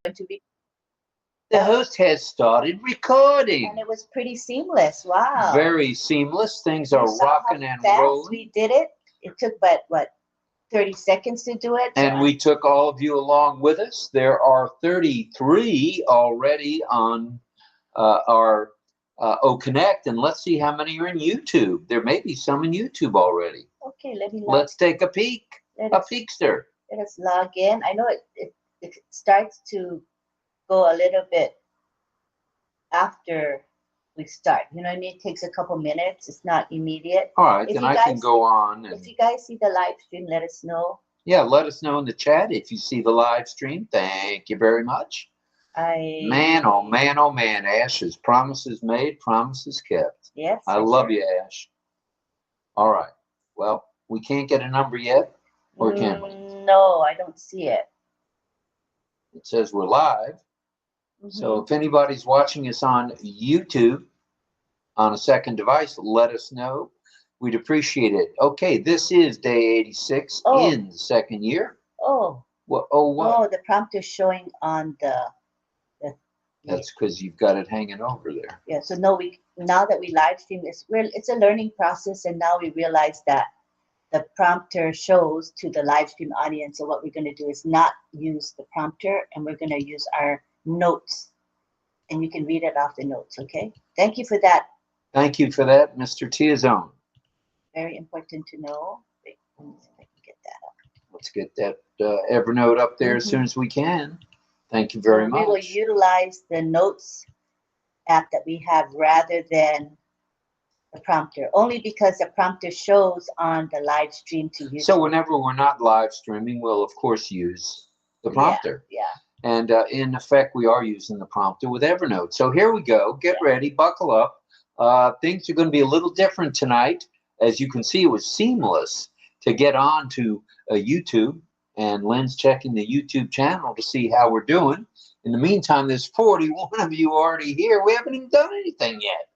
going to be. The host has started recording. And it was pretty seamless. Wow. Very seamless. Things are rocking and rolling. We did it. It took but what, 30 seconds to do it. And we took all of you along with us. There are 33 already on our OConnect, and let's see how many are in YouTube. There may be some in YouTube already. Okay, let's take a peek. Peekster. Let us log in. I know it starts to go a little bit after we start. You know what I mean? It takes a couple minutes. It's not immediate. All right, then I can go on. If you guys see the live stream, let us know. Yeah, let us know in the chat if you see the live stream. Thank you very much. Man, oh man, oh man. Ash's promises made, promises kept. Yes. I love you, Ash. All right. Well, we can't get a number yet, or can we? No, I don't see it. It says we're live. So if anybody's watching us on YouTube on a second device, let us know. We'd appreciate it. Okay, this is day 86 in the second year. Oh. What? Oh, what? Oh, the prompt is showing on the That's because you've got it hanging over there. Yeah. So now that we live stream, it's a learning process, and now we realize that the prompter shows to the live stream audience. So what we're going to do is not use the prompter, and we're going to use our notes, and you can read it off the notes. Okay. Thank you for that. Thank you for that, Mr. Tiazone. Very important to know. Wait, let me see if I can get that up. Let's get that Evernote up there as soon as we can. Thank you very much. We will utilize the notes app that we have rather than the prompter, only because the prompter shows on the live stream to YouTube. So whenever we're not live streaming, we'll of course use the prompter. Yeah. And in effect, we are using the prompter with Evernote. So here we go. Get ready. Buckle up. Things are going to be a little different tonight. As you can see, it was seamless to get on to YouTube. And Lynn's checking the YouTube channel to see how we're doing. In the meantime, there's 41 of you already here. We haven't even done anything yet.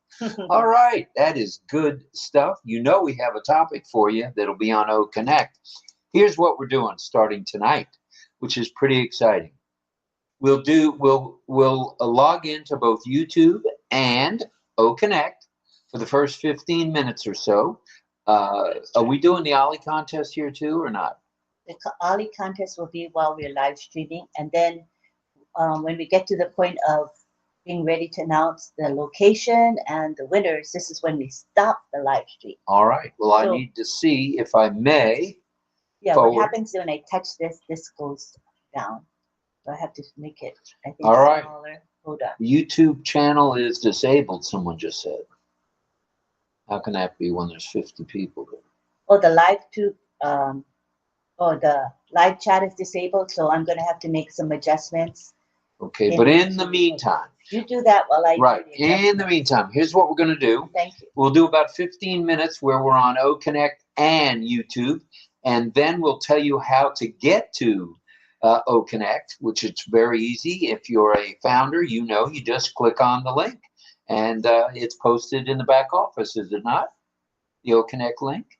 All right. That is good stuff. You know we have a topic for you that'll be on OConnect. Here's what we're doing starting tonight, which is pretty exciting. We'll log into both YouTube and OConnect for the first 15 minutes or so. Are we doing the Ollie contest here too or not? The Ollie contest will be while we're live streaming, and then when we get to the point of being ready to announce the location and the winners, this is when we stop the live stream. All right. Well, I need to see if I may. Yeah, what happens when I touch this? This goes down. So I have to make it, I think, smaller. Hold on. YouTube channel is disabled, someone just said. How can that be when there's 50 people there? Oh, the live chat is disabled, so I'm going to have to make some adjustments. Okay, but in the meantime. You do that while I Right. In the meantime, here's what we're going to do. Thank you. We'll do about 15 minutes where we're on OConnect and YouTube, and then we'll tell you how to get to OConnect, which is very easy. If you're a founder, you just click on the link, and it's posted in the back office, is it not? The OConnect link?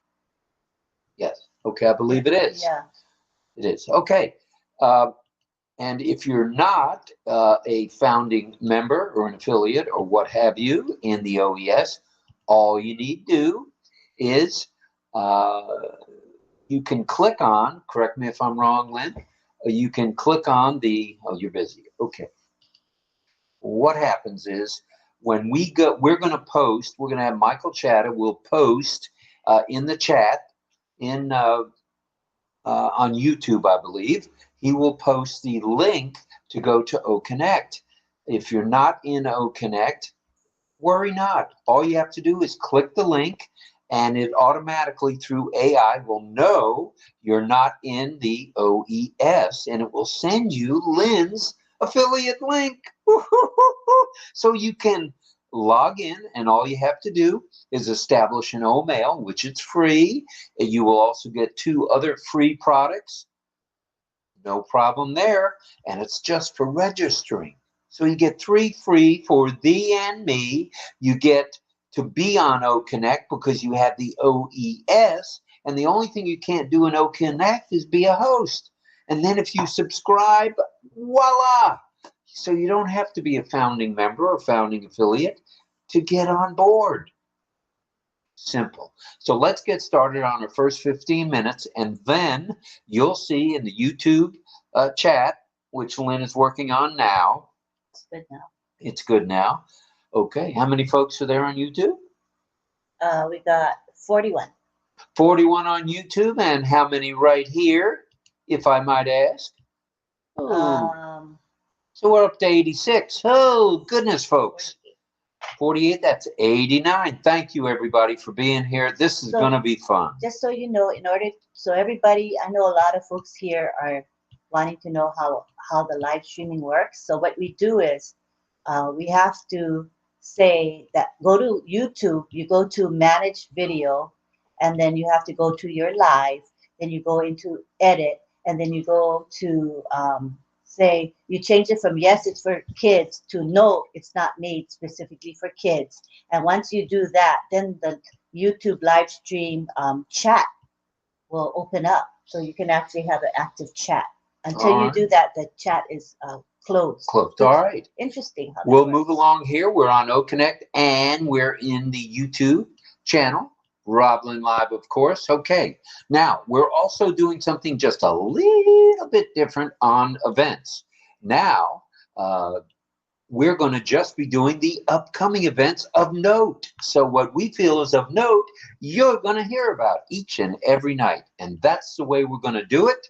Yes. Okay, I believe it is. Yeah. It is. Okay. And if you're not a founding member or an affiliate or what have you in the OES, all you need to do is you can click on, correct me if I'm wrong, Lynn, you can click on the, you're busy. Okay. What happens is when we're going to post, we're going to have Michael Chatta will post in the chat on YouTube, I believe. He will post the link to go to OConnect. If you're not in OConnect, worry not. All you have to do is click the link, and it automatically, through AI, will know you're not in the OES, and it will send you Lynn's affiliate link. So you can log in, and all you have to do is establish an O-mail, which it's free. And you will also get 2 other free products. No problem there. And it's just for registering. So you get 3 free for thee and me. You get to be on OConnect because you have the OES. And the only thing you can't do in OConnect is be a host. And then if you subscribe, voila, So you don't have to be a founding member or founding affiliate to get on board. Simple. So let's get started on our first 15 minutes, and then you'll see in the YouTube chat, which Lynn is working on now. It's good now. It's good now. Okay. How many folks are there on YouTube? We got 41. 41 on YouTube, and how many right here, if I might ask? Oh, so we're up to 86. Oh, goodness, folks. 48, that's 89. Thank you, everybody, for being here. This is going to be fun. Just so you know, so everybody, I know a lot of folks here are wanting to know how the live streaming works. So what we do is we have to say that go to YouTube, you go to manage video, and then you have to go to your live, then you go into edit, and then you go to say you change it from yes it's for kids to no it's not made specifically for kids. And once you do that, then the YouTube live stream chat will open up, so you can actually have an active chat. Until you do that, the chat is closed. Closed. All right. Interesting. How we'll move along here. We're on OConnect, and we're in the YouTube channel, RobLynnLive, of course. Okay. Now, we're also doing something just a little bit different on events. Now, we're going to just be doing the upcoming events of note. So what we feel is of note, you're going to hear about each and every night. And that's the way we're going to do it.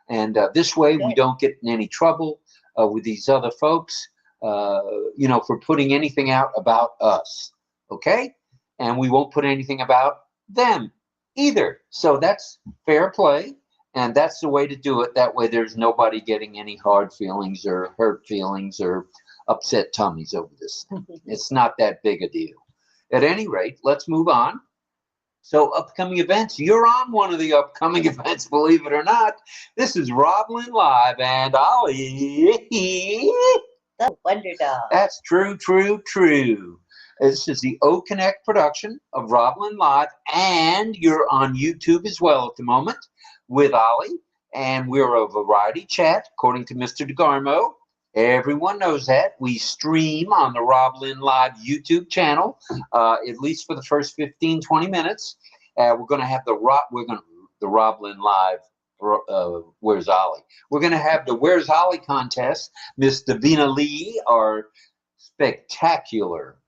And this way we don't get in any trouble with these other folks, you know, for putting anything out about us. Okay? And we won't put anything about them either. So that's fair play. And that's the way to do it. That way there's nobody getting any hard feelings or hurt feelings or upset tummies over this. It's not that big a deal. At any rate, let's move on. So upcoming events, you're on one of the upcoming events, believe it or not. This is RobLynnLive and Ollie. The Wonder Dog. That's true, true, true. This is the OConnect production of RobLynnLive, and you're on YouTube as well at the moment with Ollie, and we're a variety chat, according to Mr. DeGarmo. Everyone knows that. We stream on the RobLynnLive YouTube channel, at least for the first 15, 20 minutes. We're going to have the RobLynnLive, Where's Ollie? We're going to have the Where's Ollie contest. Miss Davina Lee, our spectacular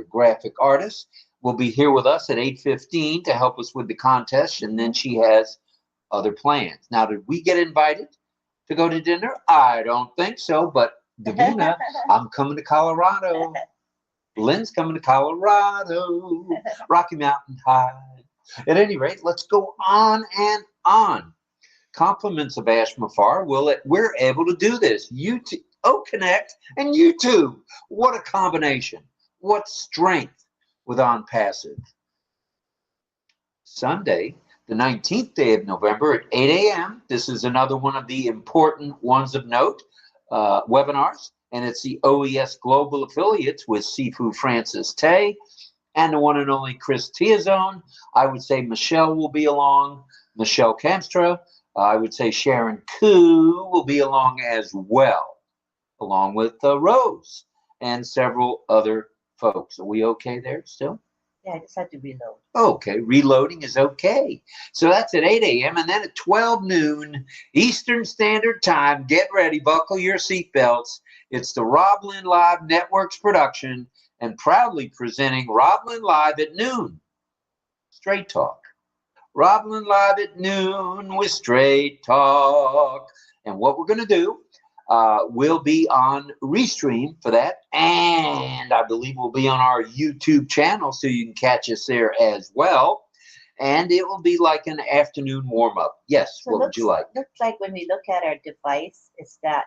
graphic artist, will be here with us at 8:15 to help us with the contest, and then she has other plans. Now, did we get invited to go to dinner? I don't think so, but Davina, I'm coming to Colorado. Lynn's coming to Colorado, Rocky Mountain High. At any rate, let's go on and on. Compliments of Ashmafar, we're able to do this. YouTube, OConnect, and YouTube. What a combination. What strength with ONPASSIVE. Sunday, the 19th day of November at 8 a.m. This is another one of the important ones of note, webinars, and it's the OES Global Affiliates with Sifu Francis Tay and the one and only Chris Tiazone. I would say Michelle will be along, Michelle Kamstra. I would say Sharon Koo will be along as well, along with Rose and several other folks. Are we okay there still? Yeah, I just had to reload. Okay, reloading is okay. So that's at 8 a.m. and then at 12 noon Eastern Standard Time. Get ready, buckle your seatbelts. It's the RobLynnLive Network's production and proudly presenting RobLynnLive at noon. Straight Talk. RobLynnLive at noon with Straight Talk. And what we're going to do, we'll be on Restream for that, and I believe we'll be on our YouTube channel, so you can catch us there as well. And it will be like an afternoon warm-up. Yes, so what would you like? Looks like when we look at our device, it's that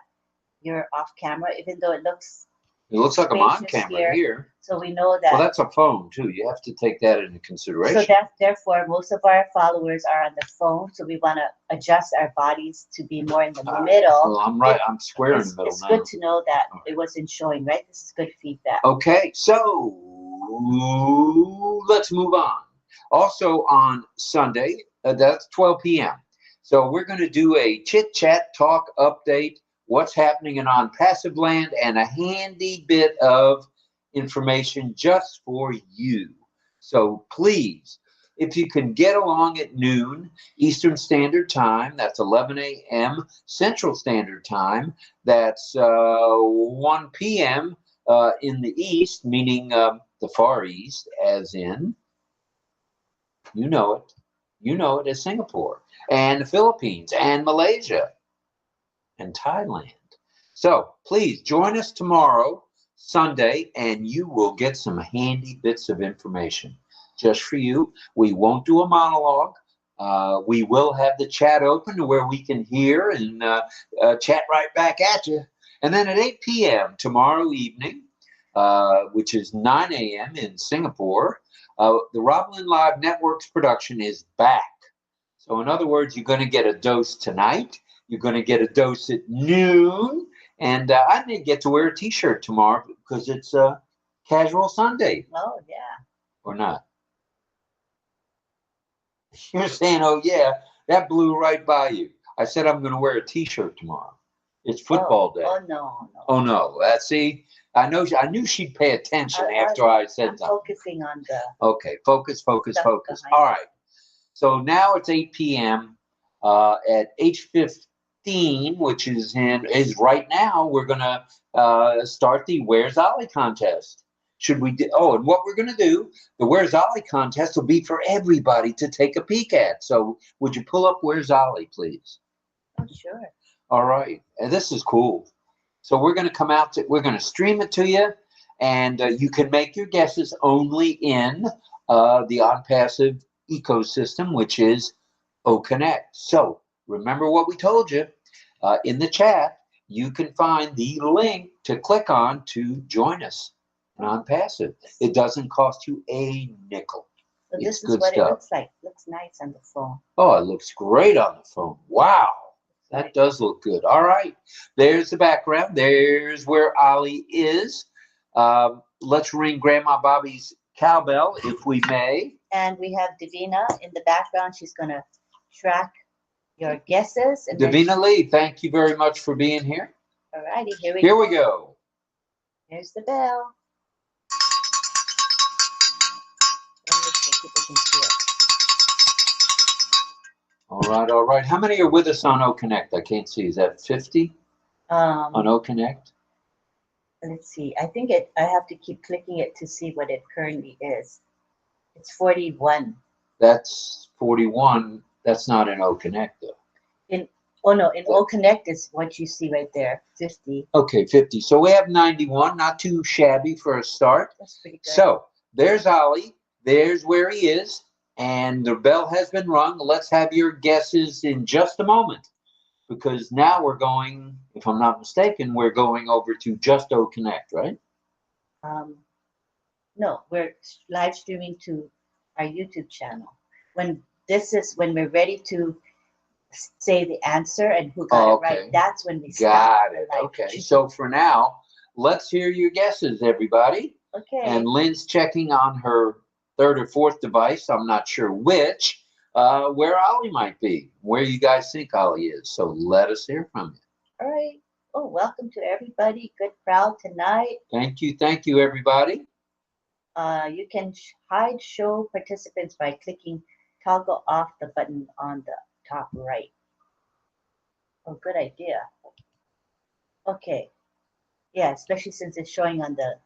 you're off camera, even though it looks like I'm on camera here. So we know that. Well, that's a phone too. You have to take that into consideration. So that's therefore most of our followers are on the phone. So we want to adjust our bodies to be more in the middle. Well, I'm right. I'm square in the middle it's now. It's good to know that it wasn't showing, right? This is good feedback. Okay, so let's move on. Also on Sunday, that's 12 p.m. So we're going to do a chit-chat talk update what's happening in ONPASSIVE land, and a handy bit of information just for you. So please, if you can get along at noon Eastern Standard Time, that's 11 a.m. Central Standard Time, that's 1 p.m. In the East, meaning the Far East, as in, you know it as Singapore, and the Philippines, and Malaysia, and Thailand. So please join us tomorrow, Sunday, and you will get some handy bits of information just for you. We won't do a monologue. We will have the chat open to where we can hear and chat right back at you. And then at 8 p.m. tomorrow evening, which is 9 a.m. in Singapore, the RobLynnLive Network's production is back. So in other words, you're going to get a dose tonight. You're going to get a dose at noon. And I didn't get to wear a T-shirt tomorrow because it's a casual Sunday. Oh, yeah. Or not? You're saying, oh, yeah, that blew right by you. I said I'm going to wear a T-shirt tomorrow. It's football day. Oh, no. Oh, no. See, I knew she'd pay attention after I said I'm something. focusing on the... Okay, focus. All right. So now it's 8 p.m. At 8:15, which is right now, we're going to start the Where's Ollie contest. And what we're going to do, the Where's Ollie contest will be for everybody to take a peek at. So would you pull up Where's Ollie, please? Oh, sure. All right. And this is cool. So we're going to we're going to stream it to you, and you can make your guesses only in the ONPASSIVE ecosystem, which is OConnect. So remember what we told you in the chat. You can find the link to click on to join us on ONPASSIVE. It doesn't cost you a nickel. So this is what it looks like. Looks nice on the phone. Oh, it looks great on the phone. Wow. That does look good. All right. There's the background. There's where Ollie is. Let's ring Grandma Bobby's cowbell, if we may. And we have Davina in the background. She's going to track your guesses. And Davina Lee, thank you very much for being here. All righty. Here we go. Here's the bell. All right. How many are with us on OConnect? I can't see. Is that 50 on OConnect? Let's see. I think I have to keep clicking it to see what it currently is. It's 41. That's 41. That's not in OConnect, though. In OConnect is what you see right there, 50. Okay, 50. So we have 91. Not too shabby for a start. That's pretty good. So there's Ollie. There's where he is. And the bell has been rung. Let's have your guesses in just a moment, because now we're going, if I'm not mistaken, we're going over to just OConnect, right? No, we're live streaming to our YouTube channel. When we're ready to say the answer and who got it right, that's when we start. Got it. Okay. So for now, let's hear your guesses, everybody. Okay. And Lynn's checking on her third or fourth device, I'm not sure which, where Ollie might be, where you guys think Ollie is. So let us hear from you. All right. Oh, welcome to everybody. Good crowd tonight. Thank you, everybody. You can hide show participants by clicking toggle off the button on the top right. Oh, good idea. Okay. Yeah, especially since it's showing on the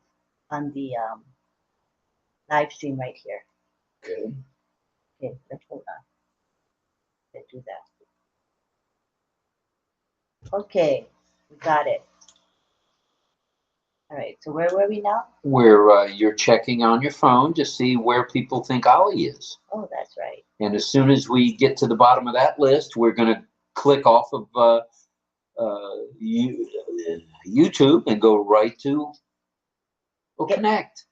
live stream right here. Okay. Okay, let's hold on. Let's do that. Okay, we got it. All right, so where were we now? Where you're checking on your phone to see where people think Ollie is. Oh, that's right. And as soon as we get to the bottom of that list, we're going to click off of YouTube and go right to OConnect.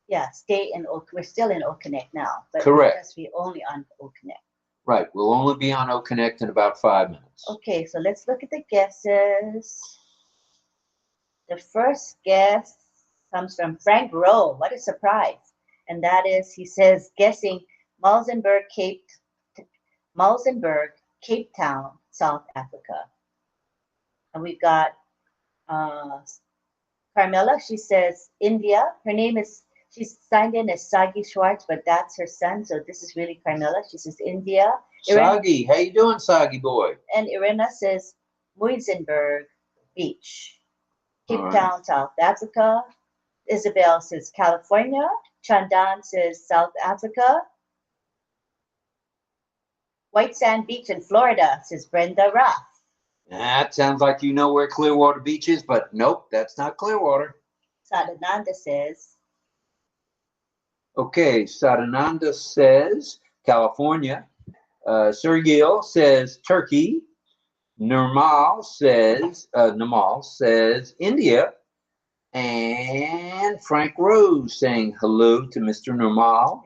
Yeah, we're still in OConnect now. But correct. Because we're only on OConnect. Right, we'll only be on OConnect in about 5 minutes. Okay, so let's look at the guesses. The first guess comes from Frank Rowe. What a surprise. And that is, he says, guessing Malzenberg, Cape Town, South Africa. And we got Carmela. She says India. Her name is, she's signed in as Sagi Schwartz, but that's her son. So this is really Carmela. She says India. Sagi, how you doing, Sagi boy? And Irena says Muizenberg Beach, Cape All right. Town, South Africa. Isabel says California. Chandan says South Africa. White Sand Beach in Florida, says Brenda Rath. That sounds like you know where Clearwater Beach is, but nope, that's not Clearwater. Sadananda says, Okay, Sadananda says California. Sergil says Turkey. Nirmal says India. And Frank Rose saying hello to Mr. Nirmal.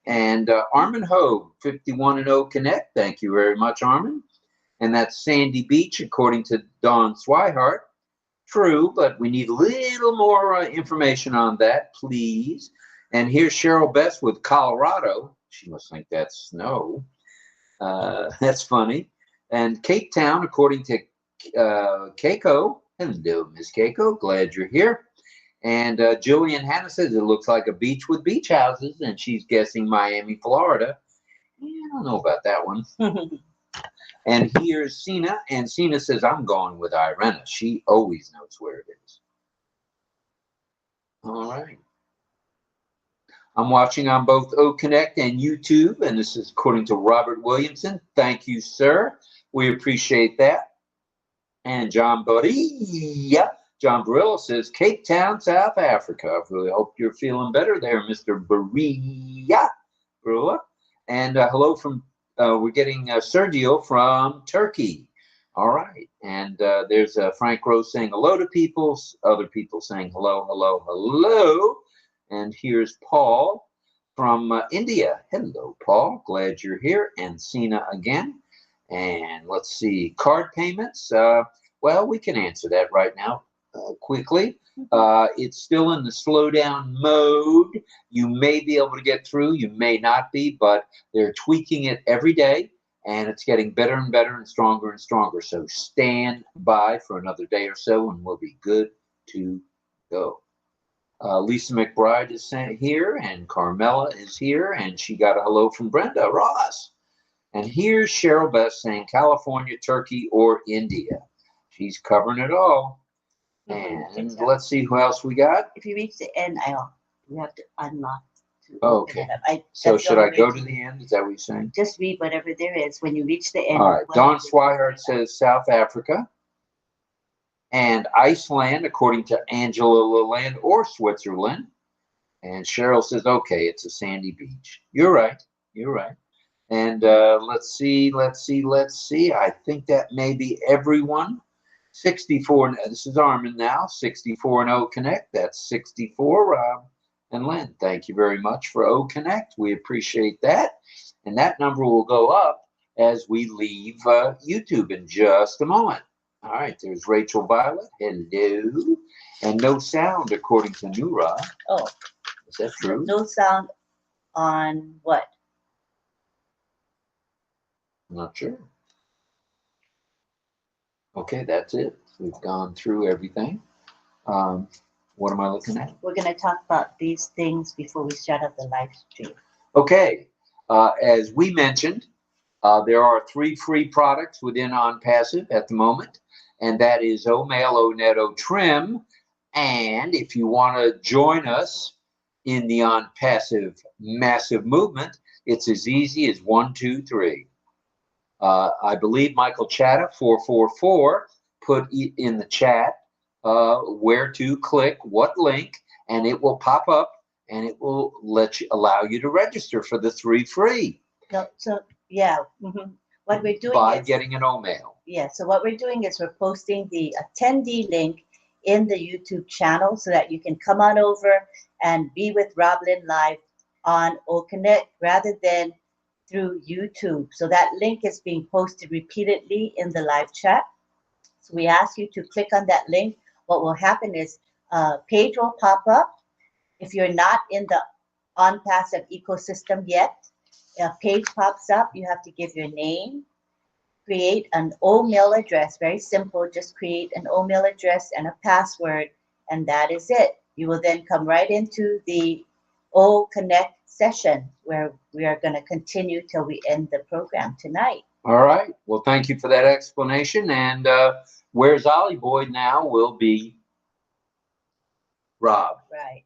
And Armin Ho, 51 and OConnect. Thank you very much, Armin. And that's Sandy Beach, according to Don Swihart. True, but we need a little more information on that, please. And here's Cheryl Best with Colorado. She must think that's snow. That's funny. And Cape Town, according to Keiko. Hello, Miss Keiko. Glad you're here. And Jillian Hanna says it looks like a beach with beach houses, and she's guessing Miami, Florida. Yeah, I don't know about that one. And here's Sina, and Sina says, I'm going with Irena. She always knows where it is. All right. I'm watching on both OConnect and YouTube, and this is according to Robert Williamson. Thank you, sir. We appreciate that. And John Barilla says, Cape Town, South Africa. I really hope you're feeling better there, Mr. Barilla. And hello from, we're getting Sergio from Turkey. All right. And there's Frank Rose saying hello to people, other people saying hello, hello, hello. And here's Paul from India. Hello, Paul. Glad you're here. And Sina again. And let's see, card payments. Well, we can answer that right now quickly. It's still in the slowdown mode. You may be able to get through. You may not be, but they're tweaking it every day. And it's getting better and better and stronger and stronger. So stand by for another day or so, and we'll be good to go. Lisa McBride is here, and Carmela is here, and she got a hello from Brenda Ross. And here's Cheryl Best saying California, Turkey, or India. She's covering it all. And let's see who else we got. If you reach the end, you have to unlock. Okay. So should I go to the end? Is that what you're saying? Just read whatever there is when you reach the end. All right. Don Swihart says South Africa and Iceland, according to Angela Leland, or Switzerland. And Cheryl says, okay, it's a sandy beach. You're right. You're right. And let's see. I think that may be everyone. 64. This is Armin now. 64 and OConnect. That's 64. Rob and Lynn, thank you very much for OConnect. We appreciate that. And that number will go up as we leave YouTube in just a moment. All right, there's Rachel Violet. Hello. And no sound, according to Nura. Oh. Is that true? No sound on what? I'm not sure. Okay, that's it. We've gone through everything. What am I looking at? We're going to talk about these things before we shut up the live stream. Okay. As we mentioned, there are 3 free products within OnPassive at the moment, and that is O-Mail, O-Net, O-Trim. And if you want to join us in the OnPassive massive movement, it's as easy as 1, 2, 3. I believe Michael Chatta 444 put in the chat where to click what link, and it will pop up and it will allow you to register for the 3 free. So yeah, what we're doing by is, getting an O-Mail. Yeah, so what we're doing is we're posting the attendee link in the YouTube channel so that you can come on over and be with RobLynnLive on OConnect rather than through YouTube. So that link is being posted repeatedly in the live chat. So we ask you to click on that link. What will happen is a page will pop up. If you're not in the OnPassive ecosystem yet, a page pops up. You have to give your name, create an OMail address. Very simple. Just create an OMail address and a password, and that is it. You will then come right into the OConnect session where we are going to continue till we end the program tonight. All right. Well, thank you for that explanation. And Where's Ollie Boy now will be Rob. Right.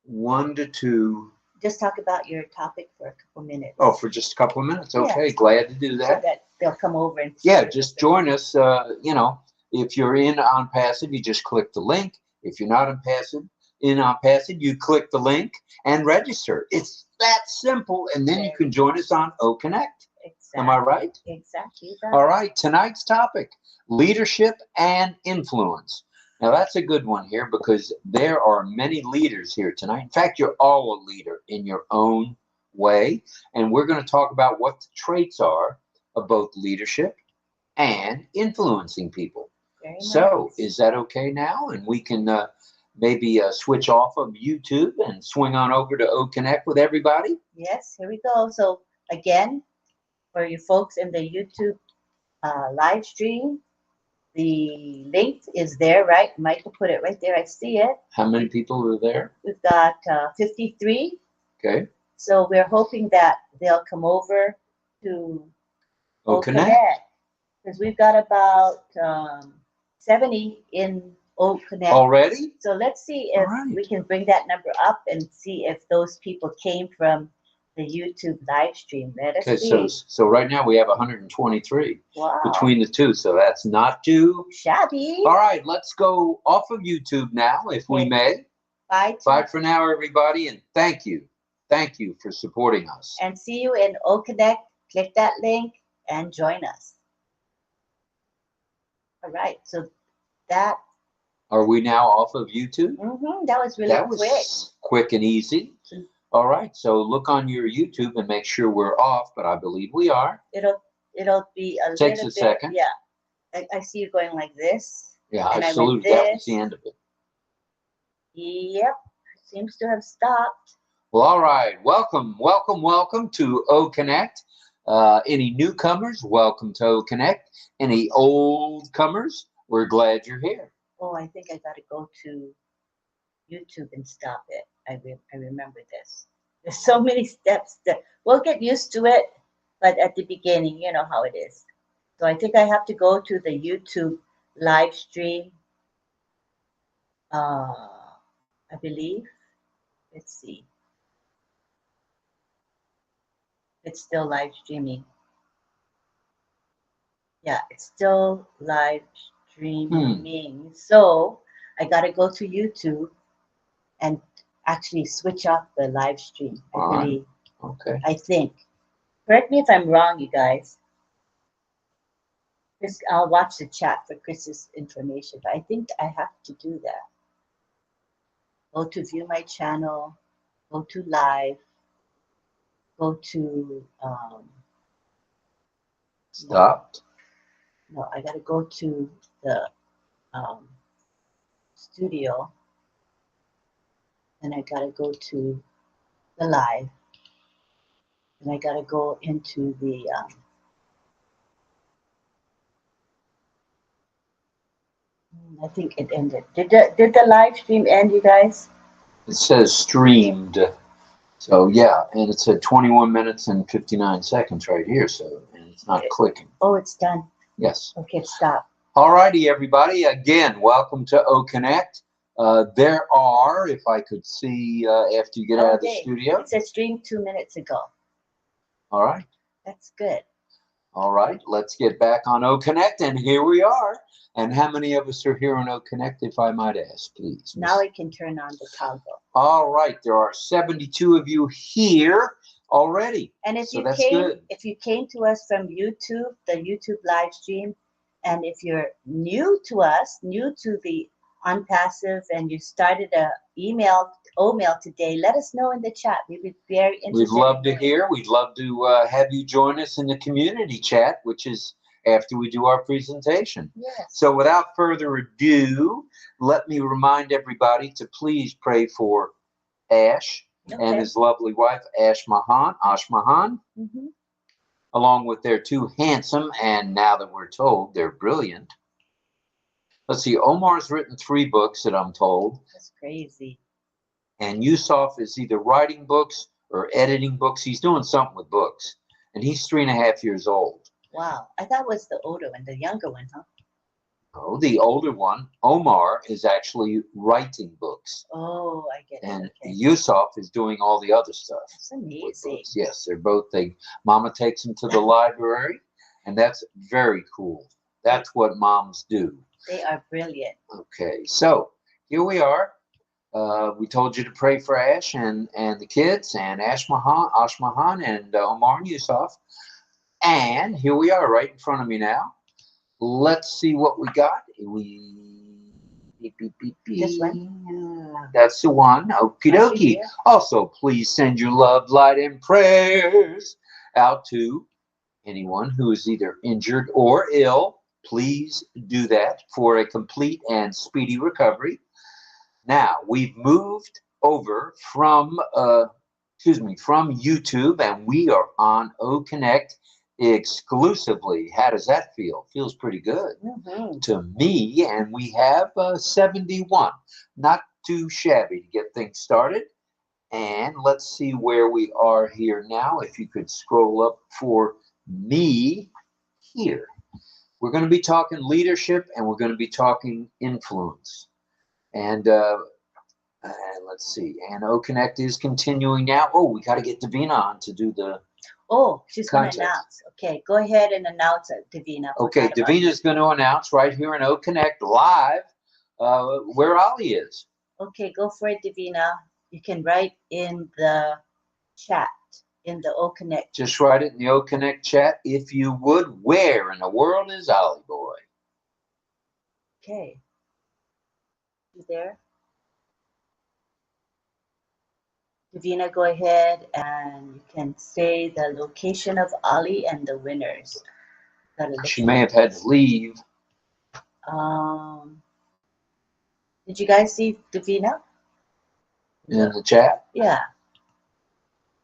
1 to 2. Just talk about your topic for a couple minutes. Oh, for just a couple of minutes. Okay, Yes. glad to do So that. that they'll come over and Yeah, just join us. You know, if you're in ONPASSIVE, you just click the link. If you're not in ONPASSIVE, you click the link and register. It's that simple, and then you can join us on OConnect. Exactly. Am I right? Exactly. All right, tonight's topic, leadership and influence. Now, that's a good one here because there are many leaders here tonight. In fact, you're all a leader in your own way. And we're going to talk about what the traits are of both leadership and influencing people. Very So nice. is that okay now? And we can maybe switch off of YouTube and swing on over to OConnect with everybody? Yes, here we go. So again, for you folks in the YouTube live stream, the link is there, right? Michael put it right there. I see it. How many people are there? We've got 53. Okay. So we're hoping that they'll come over to OConnect. because we've got about 70 in OConnect Already? So let's see if we can bring that number up and see if those people came from the YouTube live stream. Let us see. Okay, so right now we have 123 Wow. between the two, so that's not too Shabby. All right, let's go off of YouTube now, if we may. Bye. Bye for now, everybody, and thank you. Thank you for supporting us. And see you in OConnect. Click that link and join us. All right, so that. Are we now off of YouTube? That was really quick. That was quick and easy. All right, so look on your YouTube and make sure we're off, but I believe we are. It'll be a Takes little a second. Yeah, I see you going like this. Yeah, and I salute. That was the end of it. Yep, seems to have stopped. Well, all right. Welcome to OConnect. Any newcomers, welcome to OConnect. Any old comers, we're glad you're here. Oh, I think I got to go to YouTube and stop it. I remember this. There's so many steps that we'll get used to it, but at the beginning, you know how it is. So I think I have to go to the YouTube live stream. I believe. Let's see. It's still live streaming. Yeah, it's still live streaming. So I got to go to YouTube and actually switch off the live stream. I believe. Okay. I think. Correct me if I'm wrong, you guys. Chris, I'll watch the chat for Chris's information, but I think I have to do that. Go to view my channel, go to live, go to Stopped. No, I gotta go to the studio, and I gotta go to the live, and I gotta go into the I think it ended. Did the live stream end, you guys? It says streamed. So yeah, and it said 21 minutes and 59 seconds right here. So, and it's not clicking. Oh, it's done. Yes. Okay, stop. All righty, everybody. Again, welcome to OConnect. There are, if I could see after you get out of the studio. It said stream 2 minutes ago. All right. That's good. All right, let's get back on OConnect, and here we are. And how many of us are here on OConnect, if I might ask, please? Now I can turn on the toggle. All right, there are 72 of you here already. And if you came to us from YouTube, the YouTube live stream, and if you're new to us, new to the ONPASSIVE, and you started a OMail today, let us know in the chat. We'd be very interested. We'd love to hear. We'd love to have you join us in the community chat, which is after we do our presentation. Yes. So without further ado, let me remind everybody to please pray for Ash and his lovely wife, Ash Mahan. along with their two handsome, and now that we're told they're brilliant. Let's see, Omar's written 3 books that I'm told. That's crazy. And Yusuf is either writing books or editing books. He's doing something with books. And he's 3.5 years old. Wow. I thought it was the older one, the younger one, huh? Oh, the older one, Omar, is actually writing books. Oh, I get it. And Okay. Yusuf is doing all the other stuff. That's amazing. Yes, they're both. Mama takes them to the library, and that's very cool. That's what moms do. They are brilliant. Okay, so here we are. We told you to pray for Ash and the kids, and Ashmahan and Omar and Yusuf. And here we are right in front of me now. Let's see what we got. Beep, beep, beep, beep. This one? That's the one. Okie dokie. Also, please send your love, light, and prayers out to anyone who is either injured or ill. Please do that for a complete and speedy recovery. Now, we've moved over from YouTube, and we are on OConnect exclusively. How does that feel? Feels pretty good to me. And we have 71. Not too shabby to get things started. And let's see where we are here now. If you could scroll up for me here. We're going to be talking leadership, and we're going to be talking influence. And let's see. And OConnect is continuing now. Oh, we got to get Davina on to do the. Oh, she's going contest. to announce. Okay, go ahead and announce it, Davina. Okay, Davina is going to announce right here in OConnect live where Ollie is. Okay, go for it, Davina. You can write in the chat, in the OConnect. Just write it in the OConnect chat, if you would. Where in the world is Ollie boy? Okay. You there? Davina, go ahead and you can say the location of Ollie and the winners. She may have had to leave. Did you guys see Davina? In the chat? Yeah.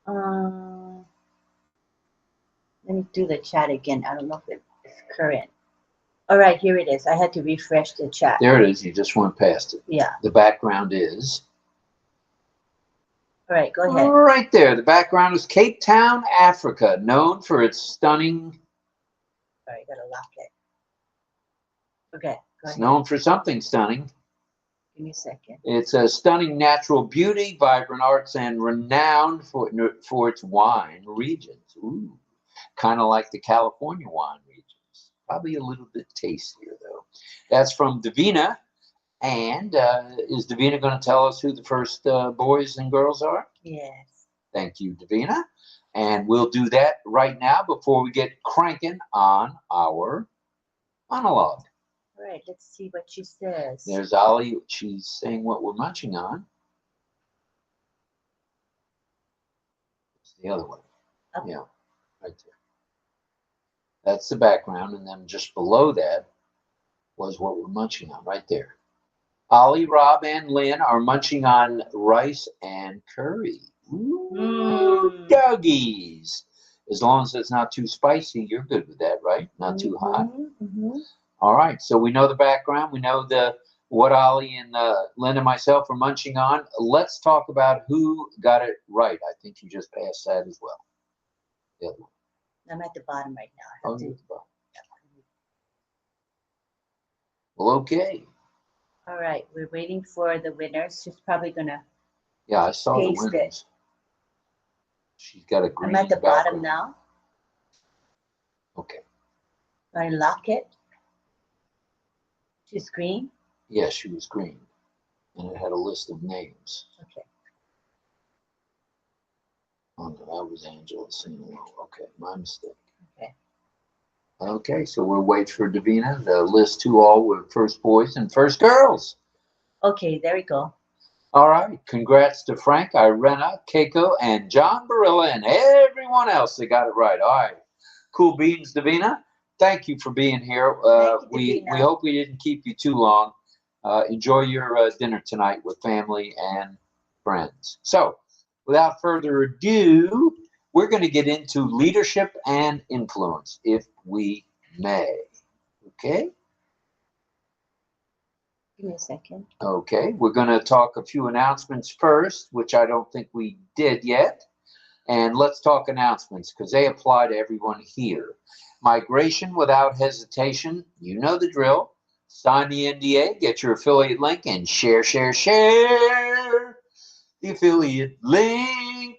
Let me do the chat again. I don't know if it's current. All right, here it is. I had to refresh the chat. There it is. You just went past it. Yeah. The background is. All right, go ahead. Right there. The background is Cape Town, Africa, known for its stunning. Sorry, I gotta lock it. Okay, go It's ahead. known for something stunning. Give me a second. It's a stunning natural beauty, vibrant arts, and renowned for its wine regions. Ooh, kind of like the California wine regions. Probably a little bit tastier, though. That's from Davina. And is Davina going to tell us who the first boys and girls are? Yes. Thank you, Davina. And we'll do that right now before we get cranking on our monologue. All right, let's see what she says. There's Ollie. She's saying what we're munching on. It's the other one. Okay. Yeah, right there. That's the background. And then just below that was what we're munching on right there. Ollie, Rob, and Lynn are munching on rice and curry. Ooh, doggies. As long as it's not too spicy, you're good with that, right? Not too hot. All right. So we know the background. We know what Ollie and Lynn and myself are munching on. Let's talk about who got it right. I think you just passed that as well. The other one. I'm at the bottom right now. Oh, you're at the bottom. Well, okay. All right, we're waiting for the winners. She's probably gonna. Yeah, I saw the winners. It. She's got a green. I'm at the background. bottom now. Okay. I lock it. She's green. Yeah, she was green, and it had a list of names. Okay. Oh no, that was Angela Sinaloa. Okay, my mistake. Okay. Okay, so we'll wait for Davina to list who all were first boys and first girls. Okay, there we go. All right, congrats to Frank, Irena, Keiko, and John Barilla, and everyone else that got it right. All right, cool beans, Davina. Thank you for being here. We hope we didn't keep you too long. Enjoy your dinner tonight with family and friends. So, without further ado, we're going to get into leadership and influence, if we may. Okay? Give me a second. Okay, we're going to talk a few announcements first, which I don't think we did yet. And let's talk announcements because they apply to everyone here. Migration without hesitation. You know the drill. Sign the NDA, get your affiliate link, and share the affiliate link.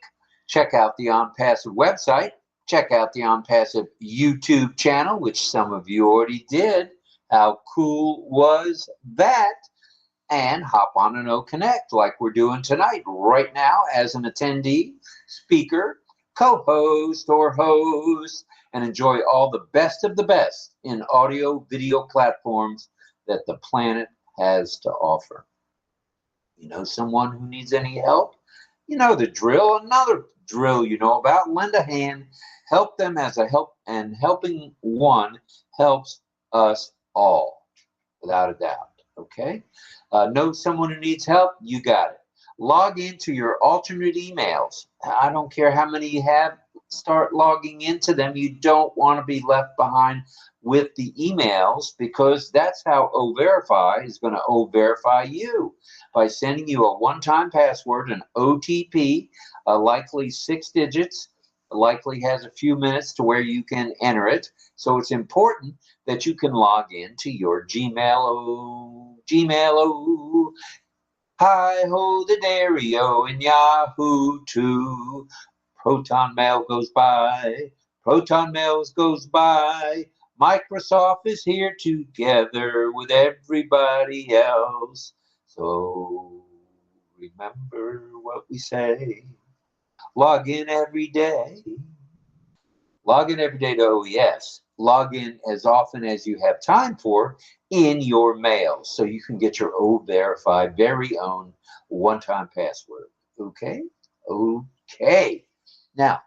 Check out the ONPASSIVE website. Check out the ONPASSIVE YouTube channel, which some of you already did. How cool was that? And hop on an OConnect like we're doing tonight, right now, as an attendee, speaker, co-host, or host, and enjoy all the best of the best in audio video platforms that the planet has to offer. You know someone who needs any help? You know the drill. Another drill you know about. Lend a hand. Help them as a help, and helping one helps us all, without a doubt. Okay? Know someone who needs help? You got it. Log into your alternate emails. I don't care how many you have. Start logging into them. You don't want to be left behind with the emails because that's how O-Verify is going to O-Verify you by sending you a one-time password, an OTP, likely 6 digits, likely has a few minutes to where you can enter it. So it's important that you can log into your Gmail, hi-ho the dairy-o, and Yahoo too. Proton Mail goes by, Proton Mails goes by. Microsoft is here together with everybody else. So remember what we say. Log in every day. Log in every day to OES. Log in as often as you have time for in your mail so you can get your O-Verify very own one-time password. Okay? Okay. Now,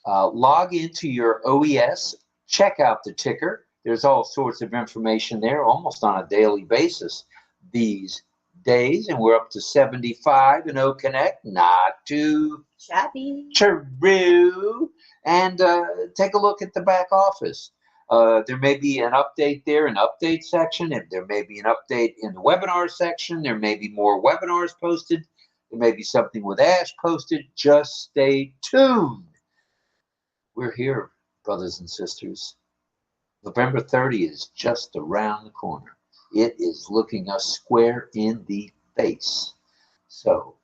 log into your OES. Check out the ticker. There's all sorts of information there almost on a daily basis these days, and we're up to 75 in OConnect. Not too Shabby. true. And take a look at the back office. There may be an update there, an update section. If there may be an update in the webinar section, there may be more webinars posted. There may be something with Ash posted. Just stay tuned. We're here, brothers and sisters. November 30 is just around the corner. It is looking us square in the face. So,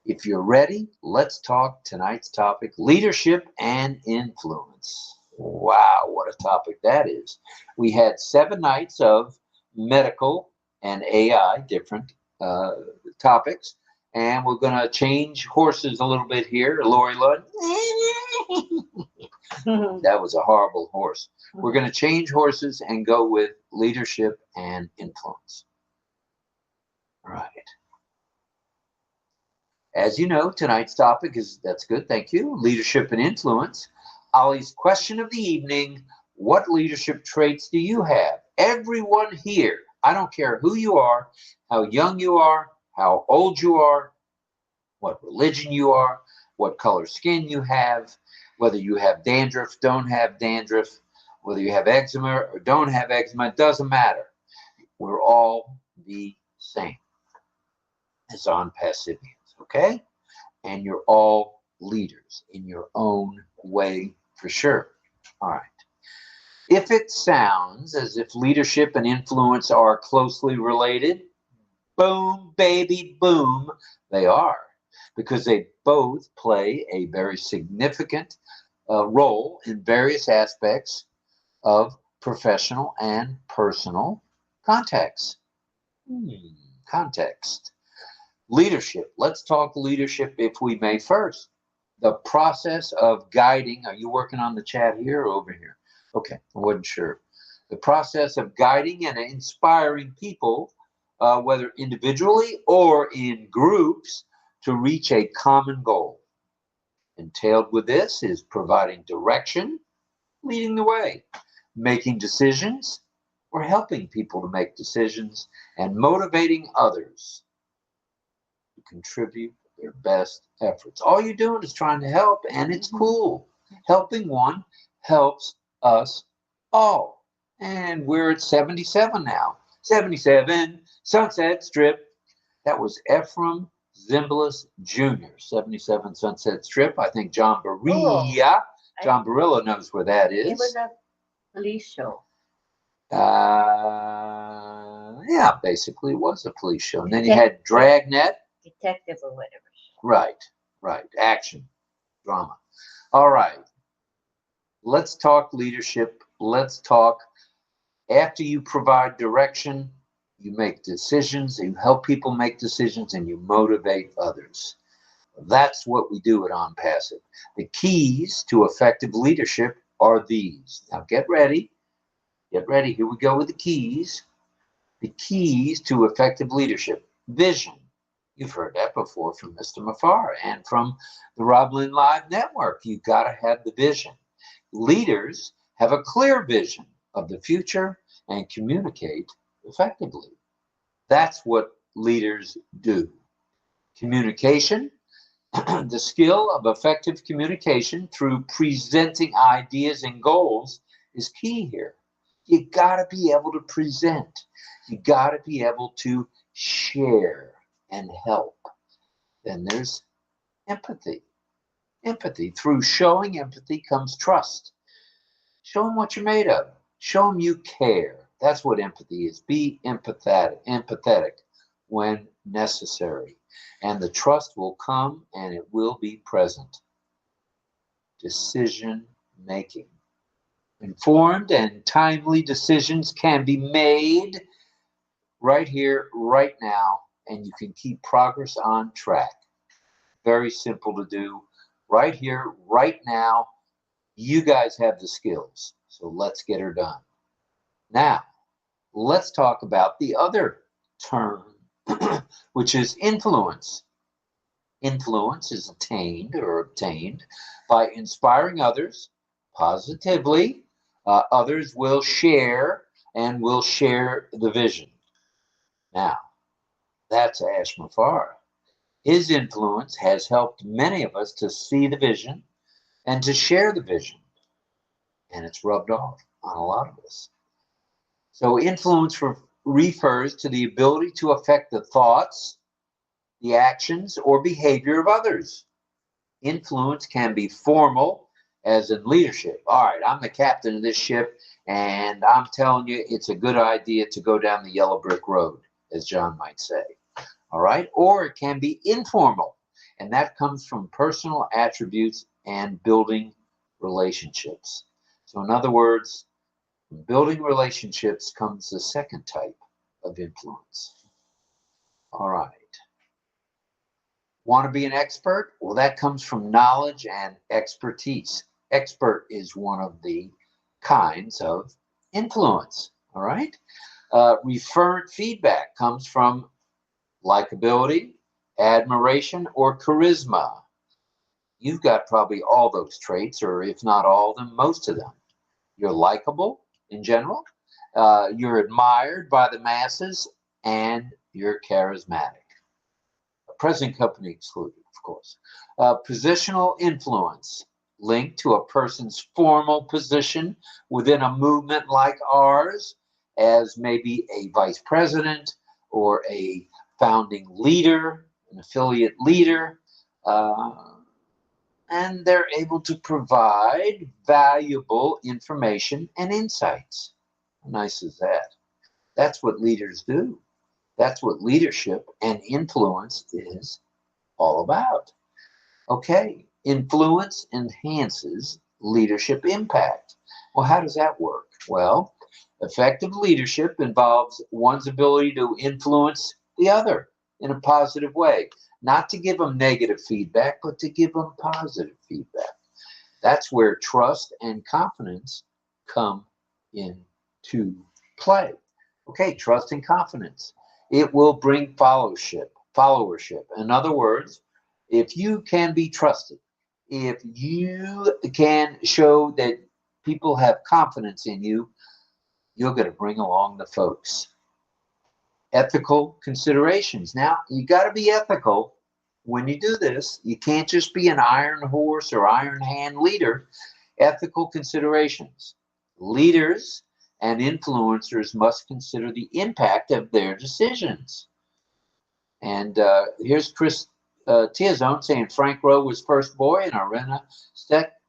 if you're ready, let's talk tonight's topic, leadership and influence. Wow, what a topic that is. We had 7 nights of medical and AI, different topics, and we're going to change horses a little bit here. Lori Ludd. That was a horrible horse. We're going to change horses and go with leadership and influence. All right. As you know, tonight's topic is, that's good, thank you, leadership and influence. Ollie's question of the evening, what leadership traits do you have? Everyone here, I don't care who you are, how young you are, how old you are, what religion you are, what color skin you have, whether you have dandruff, don't have dandruff, whether you have eczema or don't have eczema, it doesn't matter. We're all the same as ONPASSIVians, okay? And you're all leaders in your own way for sure. All right. If it sounds as if leadership and influence are closely related, boom, baby, boom, they are. Because they both play a very significant role in various aspects of professional and personal context. Context. Leadership. Let's talk leadership, if we may, first. The process of guiding. Are you working on the chat here or over here? Okay, I wasn't sure. The process of guiding and inspiring people, whether individually or in groups, to reach a common goal. Entailed with this is providing direction, leading the way, making decisions, or helping people to make decisions, and motivating others to contribute their best efforts. All you're doing is trying to help, and it's cool. Helping one helps us all. And we're at 77 now. 77, Sunset Strip. That was Ephraim Zimbalist Jr., 77 Sunset Strip. I think John Barilla, John Barilla knows where that is. It was a police show. Yeah, basically it was a police show. And then you had Dragnet. Detective or whatever. Right. Action, drama. All right. Let's talk leadership. Let's talk after you provide direction, you make decisions, you help people make decisions, and you motivate others. That's what we do at ONPASSIVE. The keys to effective leadership are these. Now get ready. Get ready. Here we go with the keys. The keys to effective leadership. Vision. You've heard that before from Mr. Mafar and from the RobLynnLive network. You've got to have the vision. Leaders have a clear vision of the future and communicate effectively. That's what leaders do. Communication, the skill of effective communication through presenting ideas and goals is key here. You got to be able to present. You got to be able to share and help. Then there's empathy. Empathy. Through showing empathy comes trust. Show them what you're made of. Show them you care. That's what empathy is. Be empathetic when necessary. And the trust will come and it will be present. Decision making. Informed and timely decisions can be made right here, right now, and you can keep progress on track. Very simple to do. Right here, right now, you guys have the skills, so let's get her done. Now, let's talk about the other term, which is influence. Influence is attained or obtained by inspiring others positively. Others will share and will share the vision. Now, that's Ash Mafar. His influence has helped many of us to see the vision and to share the vision. And it's rubbed off on a lot of us. So influence refers to the ability to affect the thoughts, the actions, or behavior of others. Influence can be formal, as in leadership. All right, I'm the captain of this ship, and I'm telling you it's a good idea to go down the yellow brick road, as John might say. All right, or it can be informal, and that comes from personal attributes and building relationships. So in other words, from building relationships comes the second type of influence. All right. Want to be an expert? Well, that comes from knowledge and expertise. Expert is one of the kinds of influence. All right. Referred feedback comes from likability, admiration, or charisma. You've got probably all those traits, or if not all of them, most of them. You're likable in general, you're admired by the masses, and you're charismatic. Present company excluded, of course. Positional influence linked to a person's formal position within a movement like ours, as maybe a vice president or a founding leader, an affiliate leader, and they're able to provide valuable information and insights. How nice is that? That's what leaders do. That's what leadership and influence is all about. Okay, influence enhances leadership impact. Well, how does that work? Well, effective leadership involves one's ability to influence the other in a positive way. Not to give them negative feedback, but to give them positive feedback. That's where trust and confidence come into play. Okay, trust and confidence. It will bring followership. In other words, if you can be trusted, if you can show that people have confidence in you, you're going to bring along the folks. Ethical considerations. Now, you got to be ethical when you do this, you can't just be an iron horse or iron hand leader. Ethical considerations. Leaders and influencers must consider the impact of their decisions. And here's Chris Tiazone saying Frank Rowe was first boy and Arena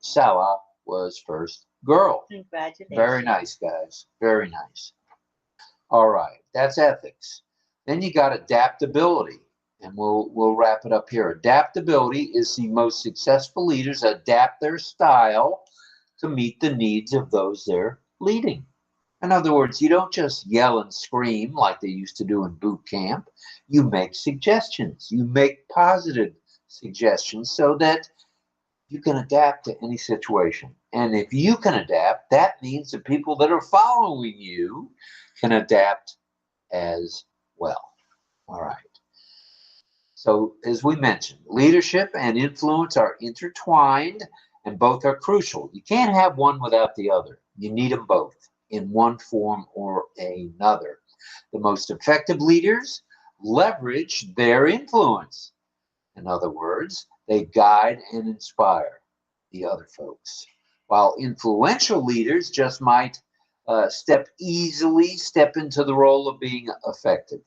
Sala was first girl. Congratulations. Very nice, guys. Very nice. All right, that's ethics. Then you got adaptability, and we'll wrap it up here. Adaptability is the most successful leaders adapt their style to meet the needs of those they're leading. In other words, you don't just yell and scream like they used to do in boot camp. You make suggestions. You make positive suggestions so that you can adapt to any situation. And if you can adapt, that means the people that are following you can adapt as well. All right. So as we mentioned, leadership and influence are intertwined and both are crucial. You can't have one without the other. You need them both in one form or another. The most effective leaders leverage their influence. In other words, they guide and inspire the other folks. While influential leaders just might step into the role of being effective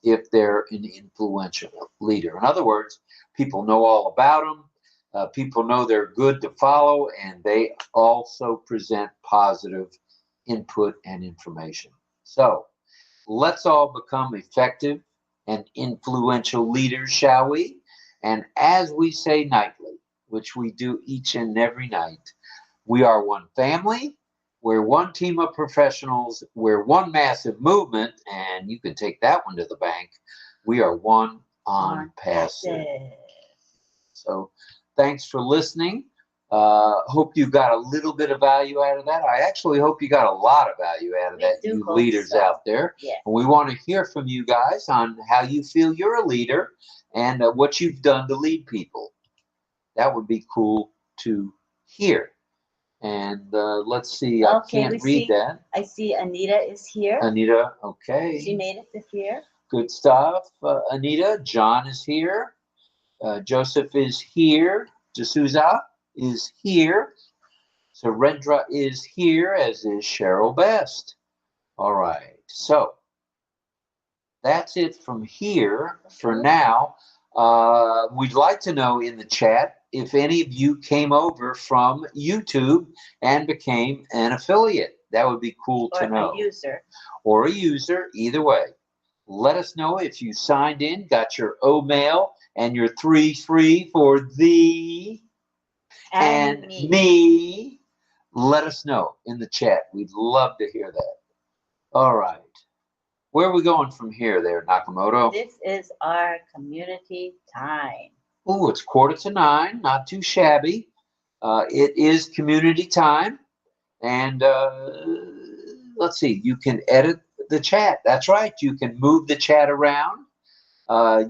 if they're an influential leader. In other words, people know all about them. People know they're good to follow, and they also present positive input and information. So let's all become effective and influential leaders, shall we? And as we say nightly, which we do each and every night, we are one family, we're one team of professionals, we're one massive movement, and you can take that one to the bank. We are one ONPASSIVE. So thanks for listening. Hope you got a little bit of value out of that. I actually hope you got a lot of value out of that, you leaders out there. Yeah. And we want to hear from you guys on how you feel you're a leader and what you've done to lead people. That would be cool to hear. And let's see, I can't read that. I see Anita is here. Anita, okay. She made it to here. Good stuff. Anita, John is here. Joseph is here. D'Souza is here. Surendra is here, as is Cheryl Best. All right. So that's it from here for now. We'd like to know in the chat if any of you came over from YouTube and became an affiliate. That would be cool to know. Or a user. Or a user, either way. Let us know if you signed in, got your O-mail, and your 3 free for thee and me. Let us know in the chat. We'd love to hear that. All right. Where are we going from here there, Nakamoto? This is our community time. Oh, it's 8:45, not too shabby. It is community time. And let's see, you can edit the chat. That's right. You can move the chat around.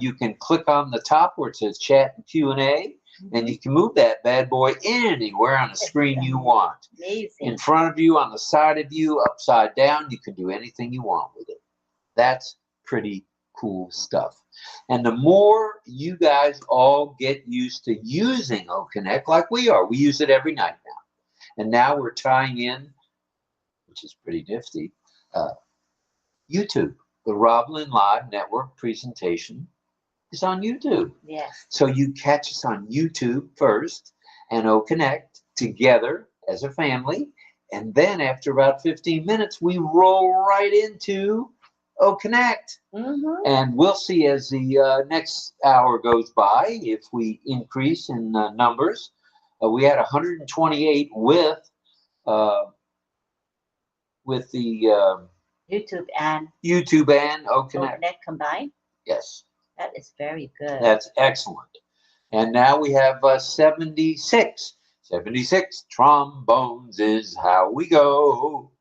You can click on the top where it says chat and Q&A, and you can move that bad boy anywhere on the screen you want. Amazing. In front of you, on the side of you, upside down. You can do anything you want with it. That's pretty cool stuff. And the more you guys all get used to using OConnect like we are, we use it every night now. And now we're tying in, which is pretty nifty, YouTube. The RobLynnLive network presentation is on YouTube. Yes. So you catch us on YouTube first and OConnect together as a family. And then after about 15 minutes, we roll right into OConnect. And we'll see as the next hour goes by if we increase in numbers. We had 128 with the YouTube and OConnect combined. Yes. That is very good. That's excellent. And now we have 76. 76 trombones is how we go.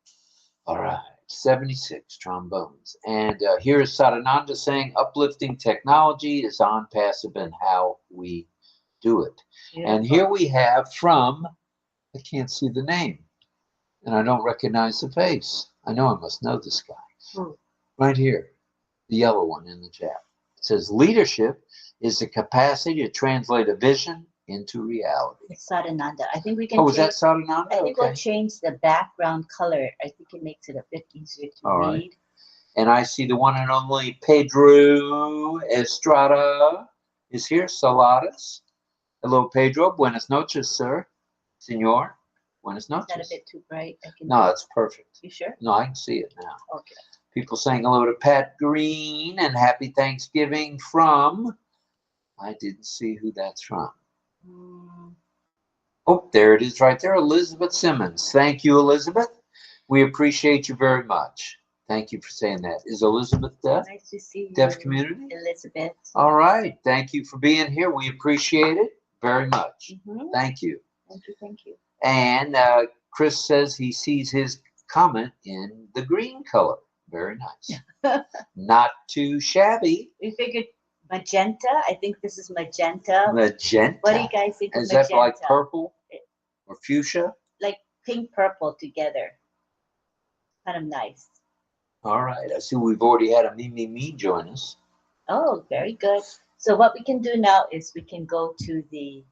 All right. 76 trombones. And here is Sadananda saying uplifting technology is ONPASSIVE and how we do it. Beautiful. And here we have from, I can't see the name, and I don't recognize the face. I know I must know this guy. Right here, the yellow one in the chat. It says leadership is the capacity to translate a vision into reality. It's Sadananda. I think we can Oh, was change, that Sadananda? I think we'll Okay. change the background color. I think it makes it a bit easier to All read. right. And I see the one and only Pedro Estrada is here. Saladas. Hello, Pedro. Buenas noches, sir. Senor. Buenas noches. Is that a bit too bright? I can. No, that's perfect. You sure? No, I can see it now. Okay. People saying hello to Pat Green and happy Thanksgiving from, I didn't see who that's from. Oh, there it is right there, Elizabeth Simmons. Thank you, Elizabeth. We appreciate you very much. Thank you for saying that. Is Elizabeth deaf? Nice to see you, Deaf community? Elizabeth. All right. Thank you for being here. We appreciate it very much. Thank you. Thank you. Thank you. And Chris says he sees his comment in the green color. Very nice. Not too shabby. We figured magenta. I think this is magenta. Magenta. What do you guys think of Is magenta? that like purple or fuchsia? Like pink purple together. Kind of nice. All right. I see we've already had a me join us. Oh, very good. So what we can do now is we can go to the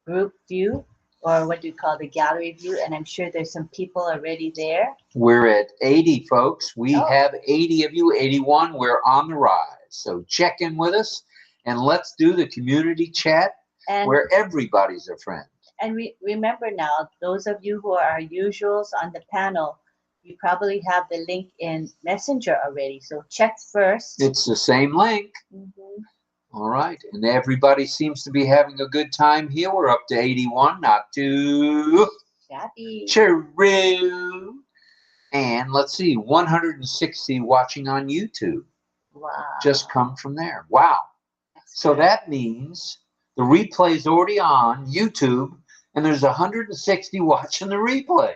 group view, or what do you call the gallery view, and I'm sure there's some people already there. We're at 80, folks. We have 80 of you, 81. We're on the rise. So check in with us and let's do the community chat where everybody's a friend. And remember now, those of you who are our usuals on the panel, you probably have the link in Messenger already. So check first. It's the same link. All right. And everybody seems to be having a good time here. We're up to 81, not too shabby. True. And let's see, 160 watching on YouTube. Wow. Just come from there. Wow. So that means the replay is already on YouTube and there's 160 watching the replay.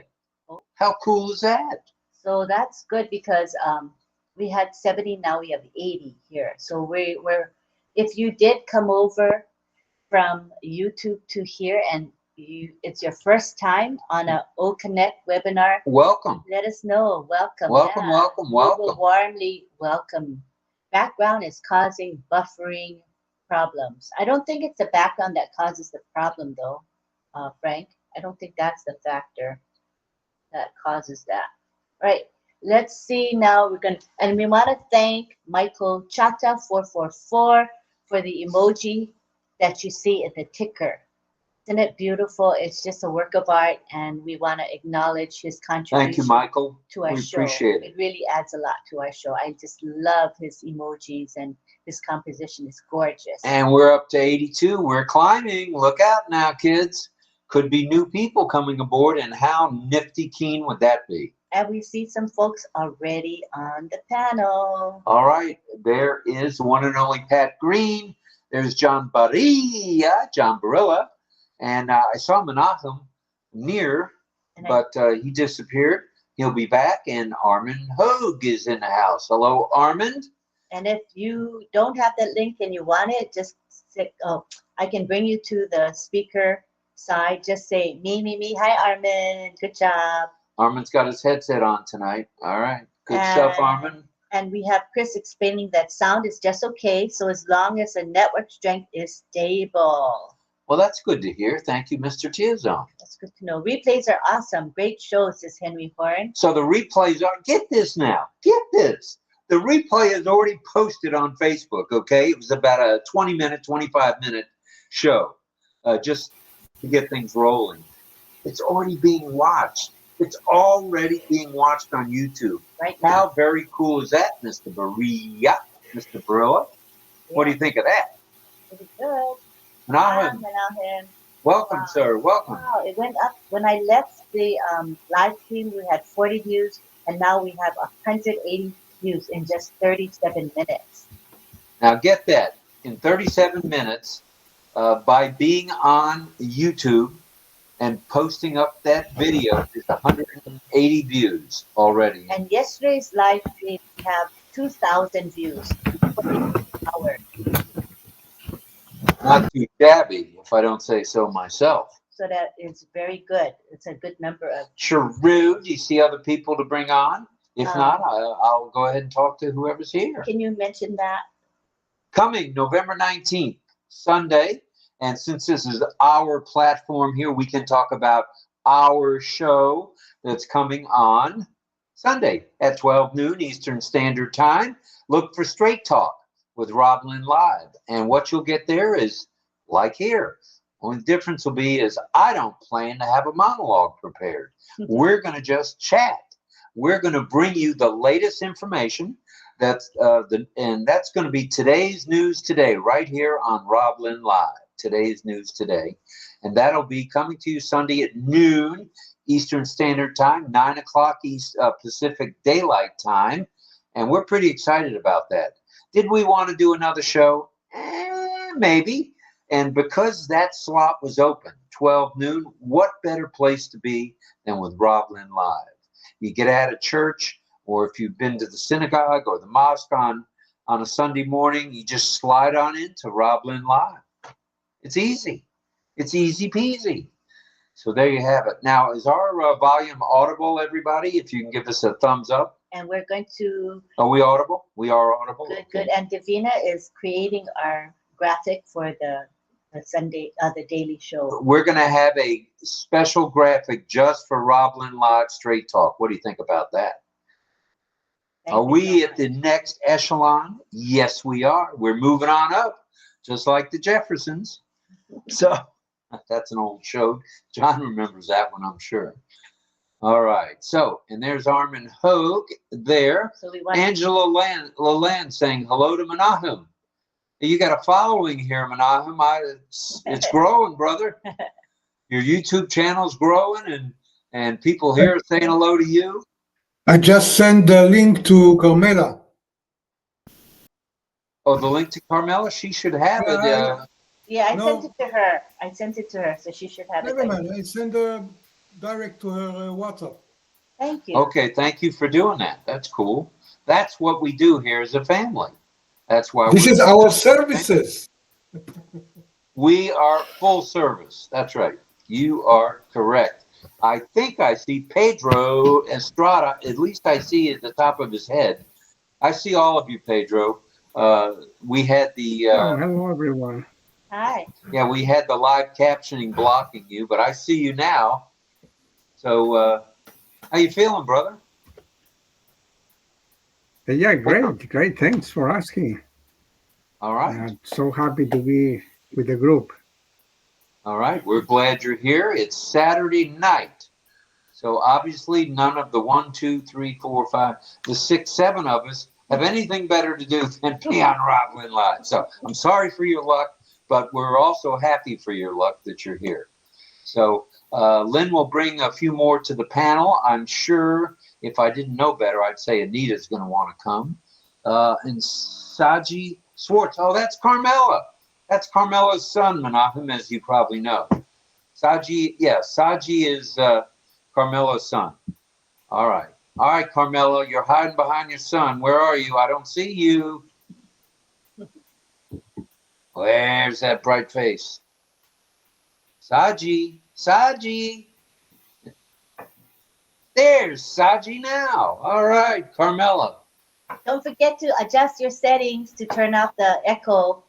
How cool is that? So that's good because we had 70, now we have 80 here. So we're if you did come over from YouTube to here and it's your first time on a OConnect webinar, welcome. Let us know. Welcome. Welcome, yeah. welcome. We will warmly welcome. Background is causing buffering problems. I don't think it's the background that causes the problem though, Frank. I don't think that's the factor that causes that. All right. Let's see now. And we want to thank Michael Chata 444 for the emoji that you see at the ticker. Isn't it beautiful? It's just a work of art, and we want to acknowledge his contribution. Thank you, Michael. To our we show. Appreciate it. It really adds a lot to our show. I just love his emojis, and his composition is gorgeous. And we're up to 82. We're climbing. Look out now, kids. Could be new people coming aboard, and how nifty keen would that be? And we see some folks already on the panel. All right. There is one and only Pat Green. There's John Barilla. And I saw Menachem near, but he disappeared. He'll be back. And Armand Hogue is in the house. Hello, Armand. And if you don't have that link and you want it, just say, I can bring you to the speaker side. Just say, me. Hi, Armand. Good job. Armand's got his headset on tonight. All right. Good stuff, Armand. And we have Chris explaining that sound is just okay. So as long as the network strength is stable. Well, that's good to hear. Thank you, Mr. Tiazon. That's good to know. Replays are awesome. Great show, says Henry Horn. So the replays are, get this now. Get this. The replay is already posted on Facebook, okay? It was about a 20-minute, 25-minute show just to get things rolling. It's already being watched. It's already being watched on YouTube. Right now. How very cool is that, Mr. Barilla? Mr. Barilla? Yeah. What do you think of that? Pretty good. Menachem. Welcome, sir. Welcome. Wow, it went up. When I left the live stream, we had 40 views, and now we have 180 views in just 37 minutes. Now get that. In 37 minutes, by being on YouTube and posting up that video, there's 180 views already. And yesterday's live stream, we have 2,000 views. Hours. Not too shabby, if I don't say so myself. So that is very good. It's a good number of. Sure. Do you see other people to bring on? If not, I'll go ahead and talk to whoever's here. Can you mention that? Coming November 19th, Sunday. And since this is our platform here, we can talk about our show that's coming on Sunday at 12 noon Eastern Standard Time. Look for Straight Talk with RobLynnLive. And what you'll get there is like here. Only difference will be is I don't plan to have a monologue prepared. We're going to just chat. We're going to bring you the latest information. That's that's going to be today's news today, right here on RobLynnLive. Today's news today, and that'll be coming to you Sunday at noon Eastern Standard Time, 9 o'clock East Pacific Daylight Time, and we're pretty excited about that. Did we want to do another show? Maybe. And because that slot was open, 12 noon, what better place to be than with RobLynnLive? You get out of church, or if you've been to the synagogue or the mosque on a Sunday morning, you just slide on into RobLynnLive. It's easy. It's easy peasy. So there you have it. Now, is our volume audible, everybody? If you can give us a thumbs up. And we're going to... Are we audible? We are audible? Good, good. And Davina is creating our graphic for the Sunday, the daily show. We're going to have a special graphic just for RobLynnLive Straight Talk. What do you think about that? Are we at the next echelon? Yes, we are. We're moving on up, just like the Jeffersons. So that's an old show. John remembers that one, I'm sure. All right. So, and there's Armin Hogue there. So Angela Lalande saying hello to Menahem. You got a following here, Menahem. It's growing, brother. Your YouTube channel's growing, and people here are saying hello to you. I just sent the link to Carmela. Oh, the link to Carmela? She should have it. Yeah, I sent it to her. I sent it to her, so she should have Never it. mind. I sent direct to her WhatsApp. Thank you. Okay, thank you for doing that. That's cool. That's what we do here as a family. That's why this is our services. We are full service. That's right. You are correct. I think I see Pedro Estrada. At least I see at the top of his head. I see all of you, Pedro. We had the... hello, everyone. Hi. Yeah, we had the live captioning blocking you, but I see you now. So, how you feeling, brother? Yeah, great. Thanks for asking. All right. I'm so happy to be with the group. All right. We're glad you're here. It's Saturday night. So obviously none of the 1, 2, 3, 4, 5, the 6, 7 of us have anything better to do than be on RobLynnLive. So I'm sorry for your luck, but we're also happy for your luck that you're here. So Lynn will bring a few more to the panel. I'm sure if I didn't know better, I'd say Anita's going to want to come. And Saji Swartz. Oh, that's Carmela. That's Carmela's son, Menahem, as you probably know. Saji is Carmela's son. All right. All right, Carmela, you're hiding behind your son. Where are you? I don't see you. Where's that bright face? Saji. There's Saji now. All right, Carmela. Don't forget to adjust your settings to turn off the echo.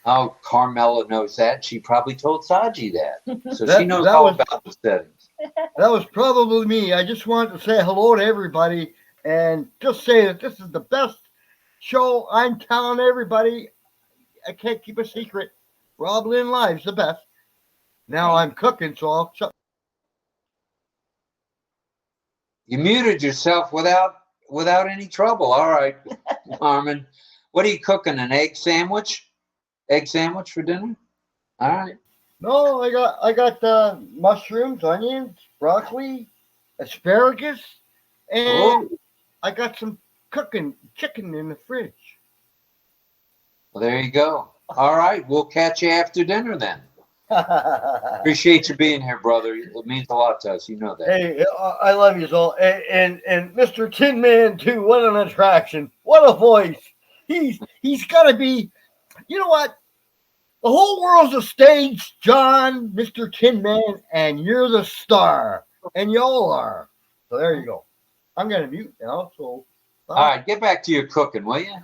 Oh, Carmela knows that. She probably told Saji that. So she knows all about the settings. That was probably me. I just wanted to say hello to everybody and just say that this is the best show. I'm telling everybody. I can't keep a secret. RobLynnLive's the best. Now I'm cooking, so I'll shut. You muted yourself without any trouble. All right, Armin. What are you cooking? An egg sandwich? Egg sandwich for dinner? All right. No, I got mushrooms, onions, broccoli, asparagus, and I got some cooking chicken in the fridge. Well, there you go. All right, we'll catch you after dinner then. Appreciate you being here, brother. It means a lot to us. You know that. Hey, I love you all. And Mr. Tin Man too. What an attraction! What a voice! He's got to be. You know what? The whole world's a stage, John, Mr. Tin Man, and you're the star, and y'all are. So there you go. I'm gonna mute now. So all right, get back to your cooking, will you?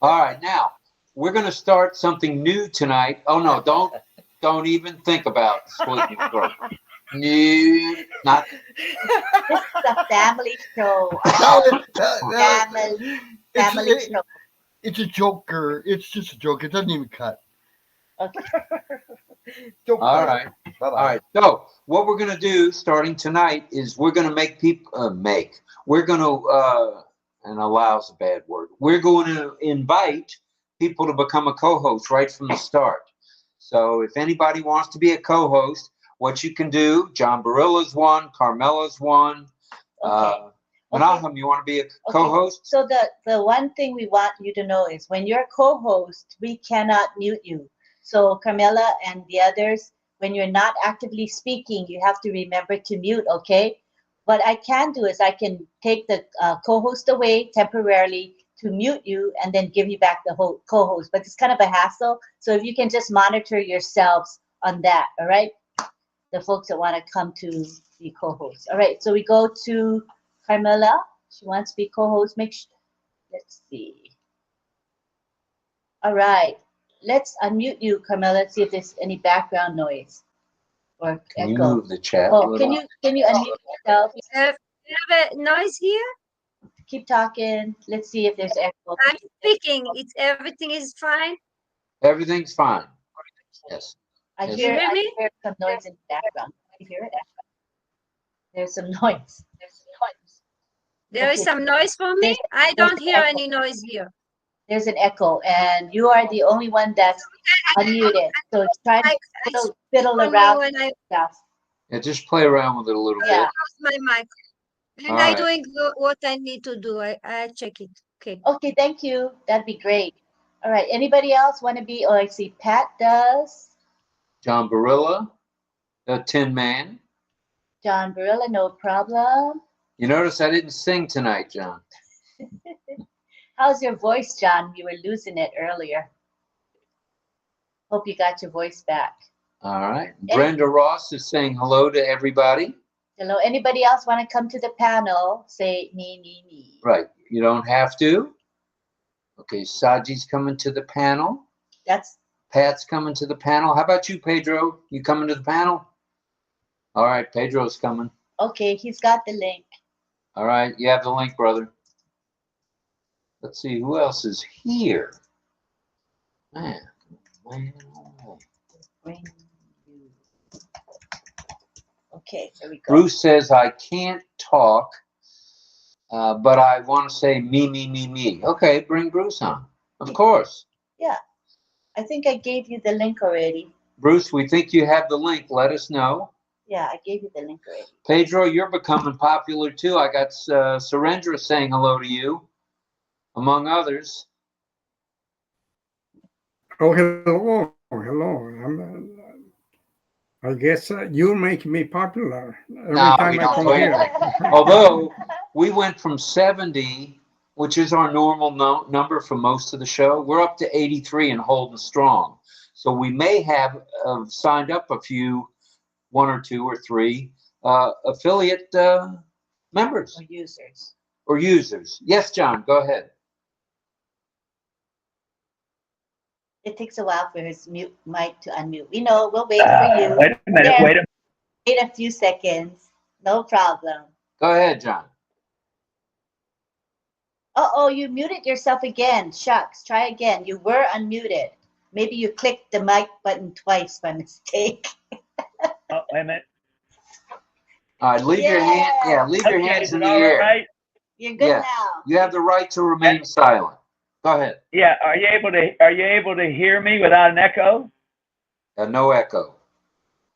All right, now we're going to start something new tonight. Oh no, don't even think about splitting your throat. No, not. This is a family show. No, Family it's, show. it's a joker. It's just a joke. It doesn't even cut. Okay. Joke. All right. Bye-bye. All right. So what we're going to do starting tonight is we're going to make people We're going to and allow's a bad word. We're going to invite people to become a co-host right from the start. So if anybody wants to be a co-host, what you can do, John Barilla's one, Carmela's one. Okay. Menachem, you want to be a co-host? So the one thing we want you to know is when you're a co-host, we cannot mute you. So Carmela and the others, when you're not actively speaking, you have to remember to mute, okay? What I can do is I can take the co-host away temporarily to mute you and then give you back the co-host. But it's kind of a hassle. So if you can just monitor yourselves on that, all right? The folks that want to come to be co-hosts. All right, so we go to Carmela. She wants to be co-host. Let's see. All right, let's unmute you, Carmela. See if there's any background noise or Can you echo. move the chat? Oh, can you unmute yourself? You have a noise here? Keep talking. Let's see if there's echo. I'm speaking. Everything is fine. Everything's fine. Yes. I Yes. hear You hear me? some noise in the background. I hear it. There's some noise. There is Okay. some noise for me. I don't hear any noise here. There's an echo, and you are the only one that's unmuted. So try to fiddle around with stuff. Yeah, just play around with it a little Yeah. bit. My mic. And All I'm right. doing what I need to do. I check it. Okay. Okay, thank you. That'd be great. All right. Anybody else want to be? Oh, I see Pat does. John Barilla, the Tin Man. John Barilla, no problem. You notice I didn't sing tonight, John. How's your voice, John? You were losing it earlier. Hope you got your voice back. All right. Brenda Ross is saying hello to everybody. Hello. Anybody else want to come to the panel? Say me, me, me. Right. You don't have to. Okay. Saji's coming to the panel. Pat's coming to the panel. How about you, Pedro? You coming to the panel? All right. Pedro's coming. Okay. He's got the link. All right. You have the link, brother. Let's see who else is here. Man. Okay, there we go. Bruce says, I can't talk, but I want to say me, me, me, me. Okay, bring Bruce on. Of course. Yeah. I think I gave you the link already. Bruce, we think you have the link. Let us know. Yeah, I gave you the link already. Pedro, you're becoming popular too. I got Surendra saying hello to you, among others. Oh, hello. Hello. I guess you're making me popular every time I come here. Although we went from 70, which is our normal number for most of the show, we're up to 83 and holding strong. So we may have signed up a few, 1 or 2 or 3 affiliate members. Or users. Yes, John, go ahead. It takes a while for his mute mic to unmute. We know. We'll wait for you. Wait a minute. Wait a few seconds. No problem. Go ahead, John. Uh-oh, you muted yourself again. Shucks. Try again. You were unmuted. Maybe you clicked the mic button twice by mistake. Oh, wait a minute. All right, leave your hand. Yeah, leave your hands in the air. Right? You're good now. You have the right to remain silent. Go ahead. Yeah. Are you able to hear me without an echo? No echo.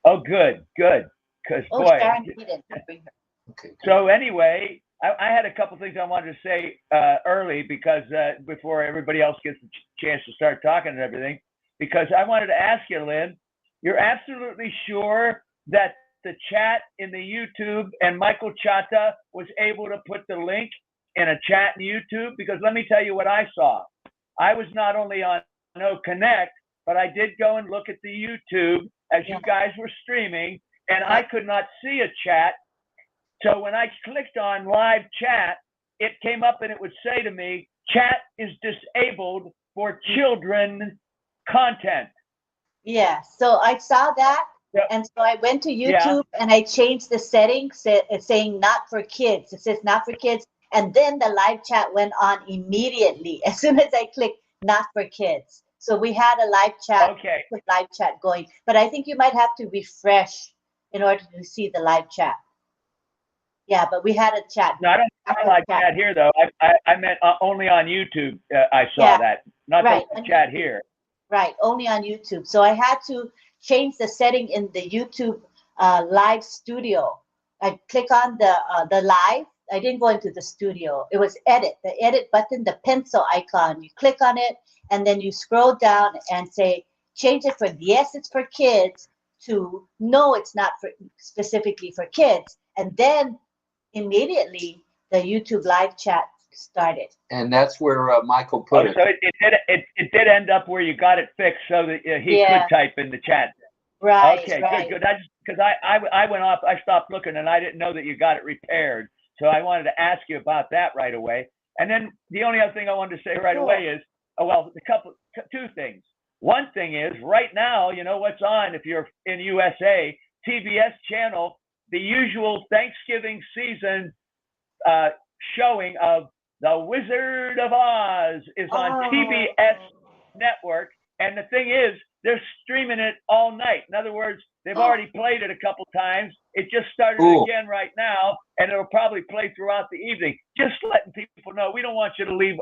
Oh, good. Because boy. Sharon, you didn't bring her. Okay. So anyway, I had a couple things I wanted to say early because before everybody else gets the chance to start talking and everything, because I wanted to ask you, Lynn, you're absolutely sure that the chat in the YouTube and Michael Chata was able to put the link in a chat in YouTube? Because let me tell you what I saw. I was not only on OConnect, but I did go and look at the YouTube as you guys were streaming, and I could not see a chat. So when I clicked on live chat, it came up and it would say to me, chat is disabled for children content. Yeah, so I saw that, Yep. and so I went to Yeah. YouTube and I changed the settings, saying not for kids. It says not for kids, and then the live chat went on immediately as soon as I clicked not for kids. So we had a live chat, Okay. with live chat going, but I think you might have to refresh in order to see the live chat. Yeah, but we had a chat. No, I don't have a live chat here though. I meant only on YouTube. I saw Yeah, that, not right. the chat here. Right, only on YouTube. So I had to change the setting in the YouTube live studio. I click on the live. I didn't go into the studio. It was edit, the edit button, the pencil icon. You click on it, and then you scroll down and say, change it from yes, it's for kids to no, it's not for specifically for kids. And then immediately the YouTube live chat started. And that's where Michael put it. So it did end up where you got it fixed so that he Yeah. could type in the chat. Right. Okay, right. good. Because I went off, I stopped looking and I didn't know that you got it repaired. So I wanted to ask you about that right away. And then the only other thing I wanted to say right away is, two things. One thing is right now, you know what's on if you're in USA, TBS channel, the usual Thanksgiving season showing of The Wizard of Oz is on TBS network. And the thing is, they're streaming it all night. In other words, they've already played it a couple times. It just started again right now, and it'll probably play throughout the evening. Just letting people know. We don't want you to leave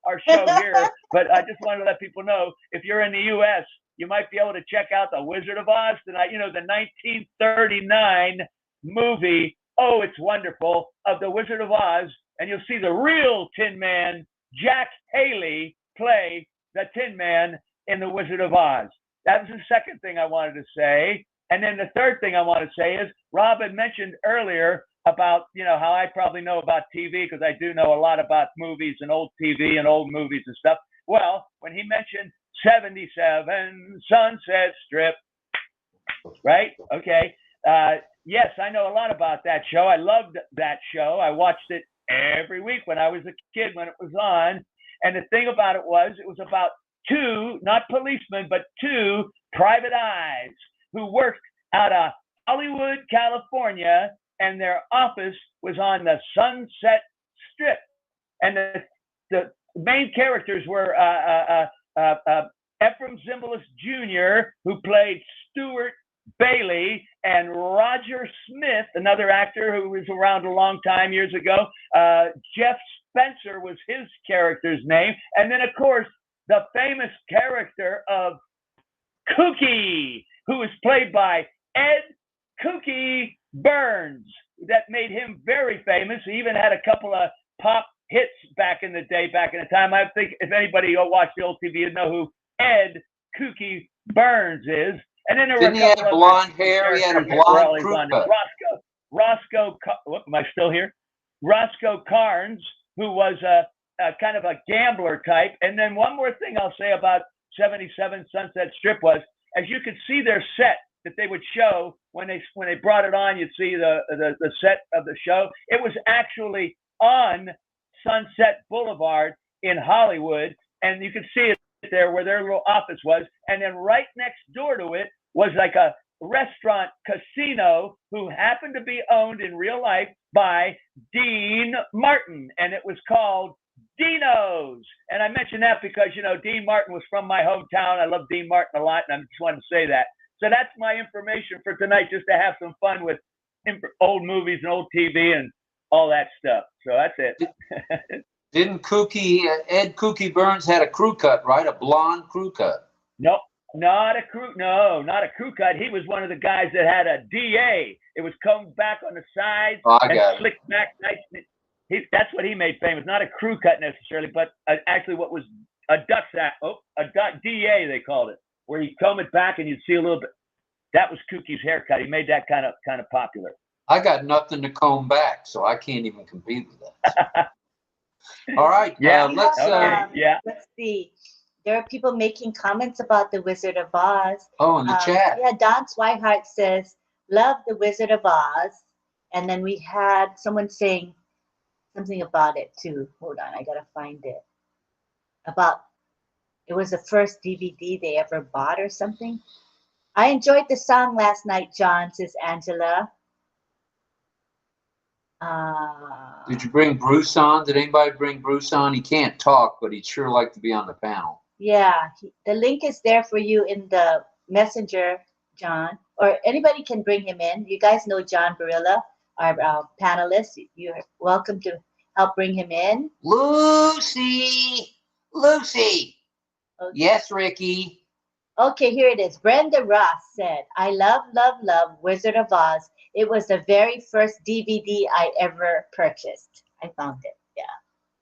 our show here, but I just wanted to let people know if you're in the U.S., you might be able to check out The Wizard of Oz tonight. You know, the 1939 movie, Oh, It's Wonderful, of The Wizard of Oz, and you'll see the real Tin Man, Jack Haley, play the Tin Man in The Wizard of Oz. That was the second thing I wanted to say. And then the third thing I want to say is, Rob had mentioned earlier about, you know, how I probably know about TV because I do know a lot about movies and old TV and old movies and stuff. Well, when he mentioned 77 Sunset Strip, right? Okay. Yes, I know a lot about that show. I loved that show. I watched it every week when I was a kid when it was on. And the thing about it was about two, not policemen, but two private eyes who worked out of Hollywood, California, and their office was on the Sunset Strip. And the main characters were Ephraim Zimbalist Jr., who played Stuart Bailey, and Roger Smith, another actor who was around a long time years ago. Jeff Spencer was his character's name. And then, of course, the famous character of Kooky, who was played by Ed Kooky Burns. That made him very famous. He even had a couple of pop hits back in the day, back in the time. I think if anybody watched the old TV, you'd know who Ed Kooky Burns is. And then there Didn't were he have blonde hair? He had a blonde crew cut. Roscoe, am I still here? Roscoe Carnes, who was a kind of a gambler type. And then one more thing I'll say about 77 Sunset Strip was, as you could see their set that they would show when they brought it on, you'd see the set of the show. It was actually on Sunset Boulevard in Hollywood, and you could see it there where their little office was. And then right next door to it was like a restaurant casino who happened to be owned in real life by Dean Martin, and it was called Dino's. And I mention that because, you know, Dean Martin was from my hometown. I love Dean Martin a lot, and I just wanted to say that. So that's my information for tonight, just to have some fun with old movies and old TV and all that stuff. So that's it. Didn't Ed Kooky Burns had a crew cut, right? A blonde crew cut. No, not a crew cut. He was one of the guys that had a DA. It was combed back on the sides and slicked back nice. That's what he made famous. Not a crew cut necessarily, but actually what was a duck DA they called it, where you comb it back and you'd see a little bit. That was Kooky's haircut. He made that kind of popular. I got nothing to comb back, so I can't even compete with that. All right. Yeah. Let's see. There are people making comments about The Wizard of Oz. Oh, in the chat. Yeah, Don Swihart says, love The Wizard of Oz. And then we had someone saying something about it too. Hold on, I gotta find it. About It was the first DVD they ever bought or something. I enjoyed the song last night, John, says Angela. Did you bring Bruce on? Did anybody bring Bruce on? He can't talk, but he'd sure like to be on the panel. Yeah, the link is there for you in the messenger, John, or anybody can bring him in. You guys know John Barilla, our panelist. You're welcome to help bring him in. Lucy! Lucy! Okay. Yes, Ricky. Okay, here it is. Brenda Ross said, I love, love, love Wizard of Oz. It was the very first DVD I ever purchased. I found it. Yeah.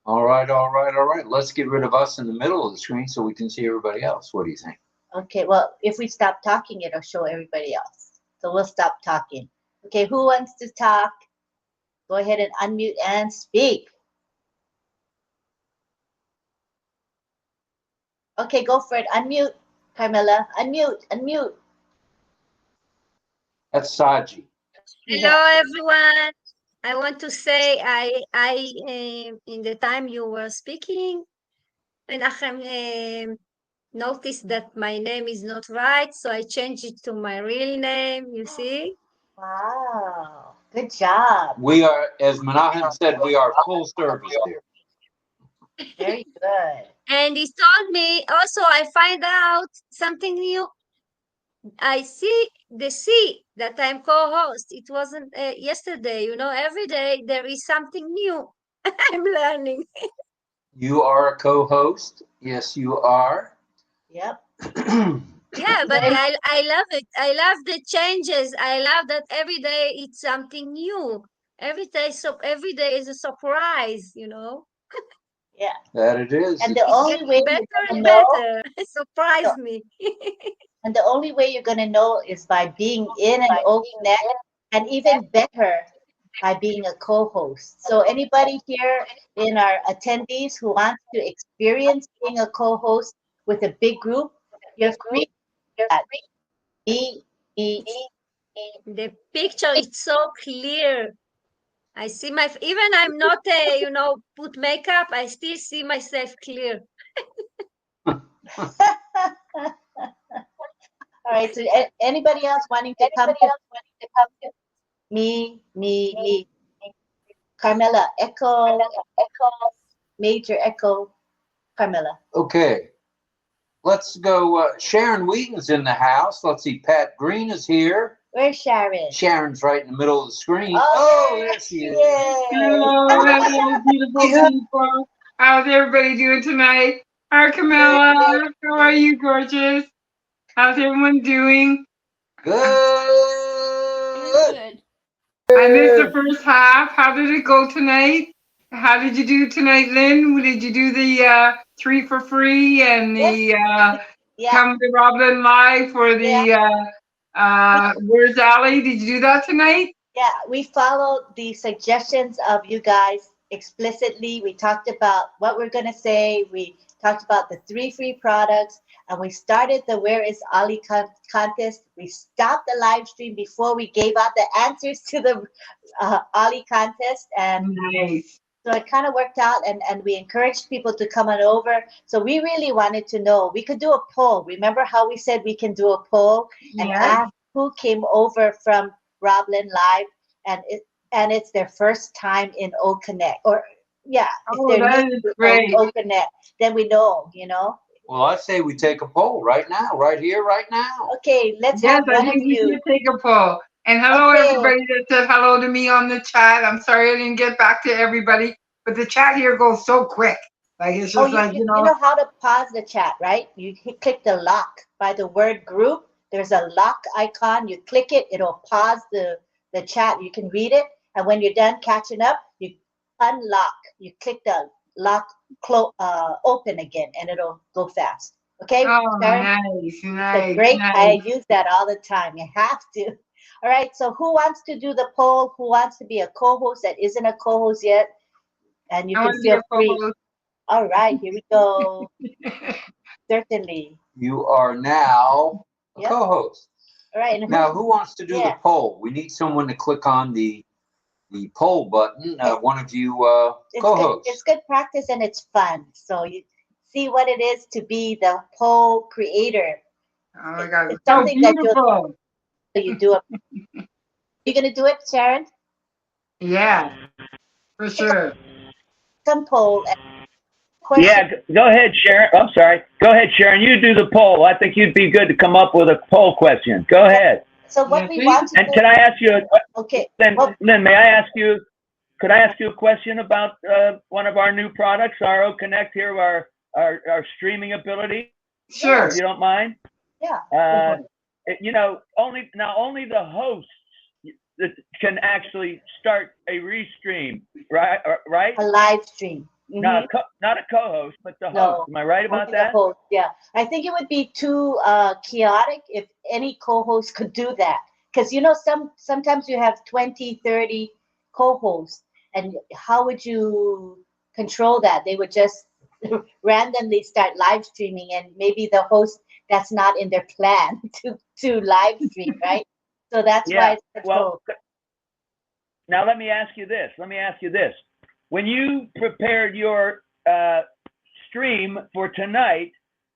All right, all right, all right. Let's get rid of us in the middle of the screen so we can see everybody else. What do you think? Okay, well, if we stop talking, it'll show everybody else. So we'll stop talking. Okay, who wants to talk? Go ahead and unmute and speak. Okay, go for it. Unmute, Carmela. Unmute, unmute. That's Saji. Hello, everyone. I want to say in the time you were speaking, Menachem noticed that my name is not right, so I changed it to my real name. You see? Wow, good job. We are, as Menachem said, we are full service here. Very good. And he told me also, I find out something new. I see the C that I'm co-host. It wasn't yesterday, every day there is something new. I'm learning. You are a co-host. Yes, you are. Yep. Yeah, but I love it. I love the changes. I love that every day it's something new. Every day is a surprise, Yeah. That it is. And the only way better you're gonna and know, better. Surprise me. and the only way you're gonna know is by being in an OConnect, and even better by being a co-host. So anybody here in our attendees who wants to experience being a co-host with a big group, you're free to do that. The picture is so clear. I see even I'm not put makeup, I still see myself clear. All right, so anybody else wanting to come to me, Carmela, echo, major echo, Carmela. Okay. Let's go. Sharon Wheaton's in the house. Let's see. Pat Green is here. Where's Sharon? Sharon's right in the middle of the screen. Oh, there she is. Hello, hello, beautiful people. How's everybody doing tonight? Hi, Camilla. How are you, gorgeous? How's everyone doing? Good. I missed the first half. How did it go tonight? How did you do tonight, Lynn? Did you do the 3 for free and the come to RobLynnLive for the Where's Alley? Did you do that tonight? Yeah, we followed the suggestions of you guys explicitly. We talked about what we're going to say. We talked about the 3 free products, and we started the Where is Ali contest. We stopped the live stream before we gave out the answers to the Ali contest, and nice. So it kind of worked out, and we encouraged people to come on over. So we really wanted to know. We could do a poll. Remember how we said we can do a poll and ask who came over from RobLynnLive, and it's their first time in OConnect, or if they're new to OConnect, then we know, Well, I say we take a poll right now, right here, right now. Okay, let's have one of you. We should take a poll. And hello, everybody that said hello to me on the chat. I'm sorry I didn't get back to everybody, but the chat here goes so quick. Like it's just you know how to pause the chat, right? You click the lock by the word group. There's a lock icon. You click it, it'll pause the chat. You can read it, and when you're done catching up, you unlock. You click the lock, open again, and it'll go fast. Okay? Oh, Sharon? nice. Great. I use that all the time. You have to. All right, so who wants to do the poll? Who wants to be a co-host that isn't a co-host yet? And you can feel free. All right, here we go. Certainly. You are now a co-host. All right. Now, who wants to do the poll? We need someone to click on the poll button. One of you co-hosts. It's good practice and it's fun. So you see what it is to be the poll creator. Oh my God, It's so something that beautiful. you do. You gonna do it, Sharon? Yeah, for sure. Some poll. Question. Yeah, go ahead, Sharon. I'm sorry. Go ahead, Sharon. You do the poll. I think you'd be good to come up with a poll question. Go ahead. So what Yeah, we please. want to And do. can I ask you, Okay. Lynn, may I ask you, could I ask you a question about one of our new products, our OConnect here, our streaming ability, Sure. if you don't mind? Yeah. You know, only the hosts that can actually start a restream, right? Right? A live stream. Not a co-host, but the host. No, Am I right about only the that? host. Yeah, I think it would be too chaotic if any co-host could do that. Because you know, sometimes you have 20, 30 co-hosts, and how would you control that? They would just randomly start live streaming, and maybe the host, that's not in their plan to live stream, right? So that's why Yeah. it's controlled. Well, now let me ask you this. When you prepared your stream for tonight,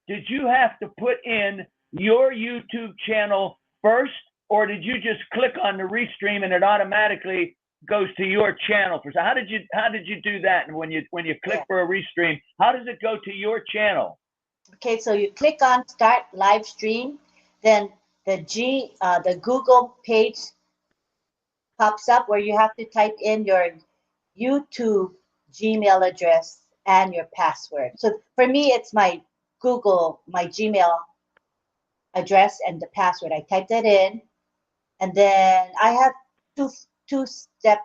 did you have to put in your YouTube channel first, or did you just click on the restream and it automatically goes to your channel first? How did you do that? And when you click for a restream, how does it go to your channel? Okay, so you click on Start Live Stream, then the Google page pops up where you have to type in your YouTube Gmail address and your password. So for me, it's my Gmail address and the password. I type that in, and then I have two-step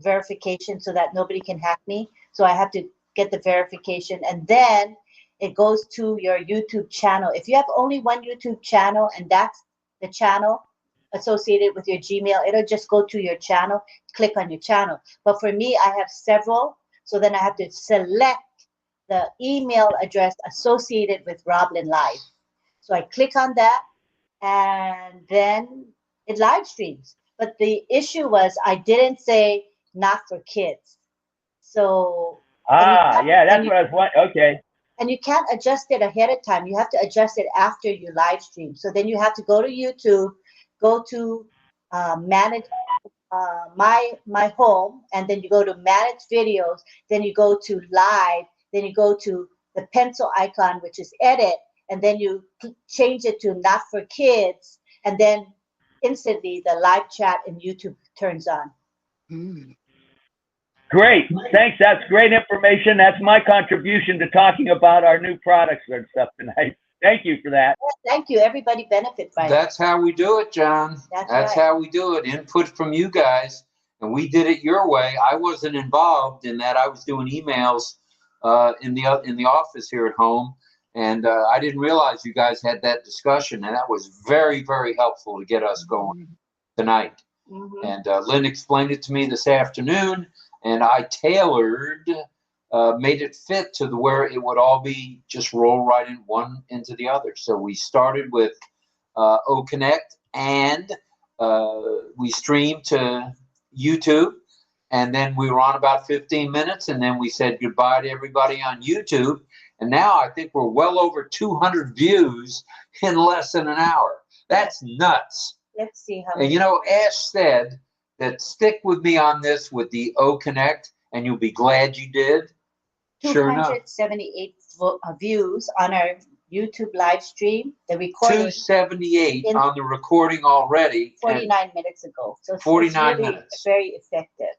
verification so that nobody can hack me. So I have to get the verification, and then it goes to your YouTube channel. If you have only one YouTube channel and that's the channel associated with your Gmail, it'll just go to your channel, click on your channel. But for me, I have several, so then I have to select the email address associated with RobLynnLive. So I click on that, and then it live streams. But the issue was I didn't say not for kids. So Yeah, that's what I was wondering. Okay. and you can't adjust it ahead of time. You have to adjust it after you live stream. So then you have to go to YouTube, go to manage my home, and then you go to manage videos. Then you go to live. Then you go to the pencil icon, which is edit, and then you change it to not for kids, and then instantly the live chat in YouTube turns on. Great. Thanks. That's great information. That's my contribution to talking about our new products and stuff tonight. Thank you for that. Thank you. Everybody benefit by it. That's how we do it, John. That's That's right. how we do it. Input from you guys, and we did it your way. I wasn't involved in that. I was doing emails in the office here at home, and I didn't realize you guys had that discussion, and that was very, very helpful to get us going tonight. And Lynn explained it to me this afternoon, and I tailored, made it fit to where it would all be just roll right in one into the other. So we started with OConnect, and we streamed to YouTube, and then we were on about 15 minutes, and then we said goodbye to everybody on YouTube. And now I think we're well over 200 views in less than an hour. That's nuts. Let's see how. And you know, Ash said that stick with me on this with the OConnect, and you'll be glad you did. Sure enough. 278 views on our YouTube live stream. The recording 278 on the recording already. 49 minutes ago. So 49 it's really minutes. very effective,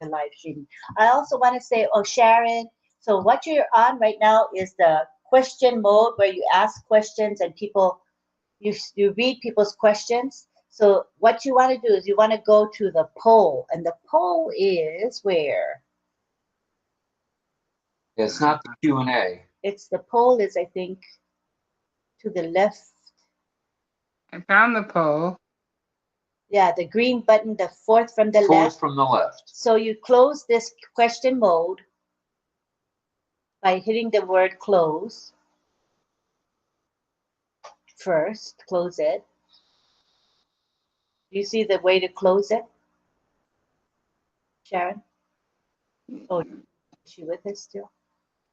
the live stream. I also want to say, Sharon, so what you're on right now is the question mode where you ask questions and you read people's questions. So what you want to do is you want to go to the poll, and the poll is where? It's not the Q&A. It's the poll is, I think, to the left. I found the poll. Yeah, the green button, the fourth from the left. Fourth from the left. So you close this question mode by hitting the word close. First, close it. Do you see the way to close it, Sharon? Oh, is she with us still?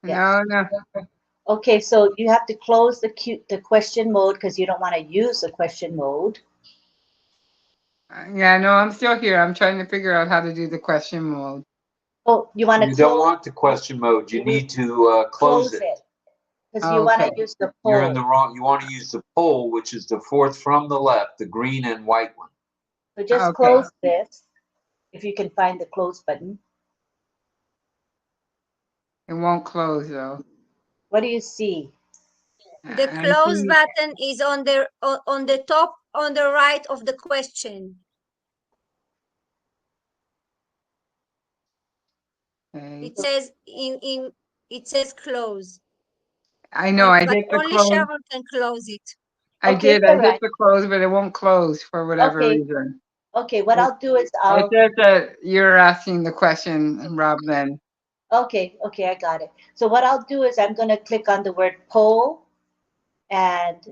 No, no. Okay, so you have to close the question mode because you don't want to use the question mode. Yeah, no, I'm still here. I'm trying to figure out how to do the question mode. Oh, you want to You don't want the question mode. You need to close it. Because you want to Okay. use the You're in poll. the wrong. You want to use the poll, which is the fourth from the left, the green and white one. So just Okay. close this, if you can find the close button. It won't close though. What do you see? The I close see- button is on the top on the right of the question. Okay. It says it says close. I know. I But hit the only close. Sharon can close it. I Okay, did. I alright. hit the close, but it won't close for whatever Okay. reason. Okay, what I'll do is It says that you're asking the question, RobLynn. Okay, I got it. So what I'll do is I'm going to click on the word poll and,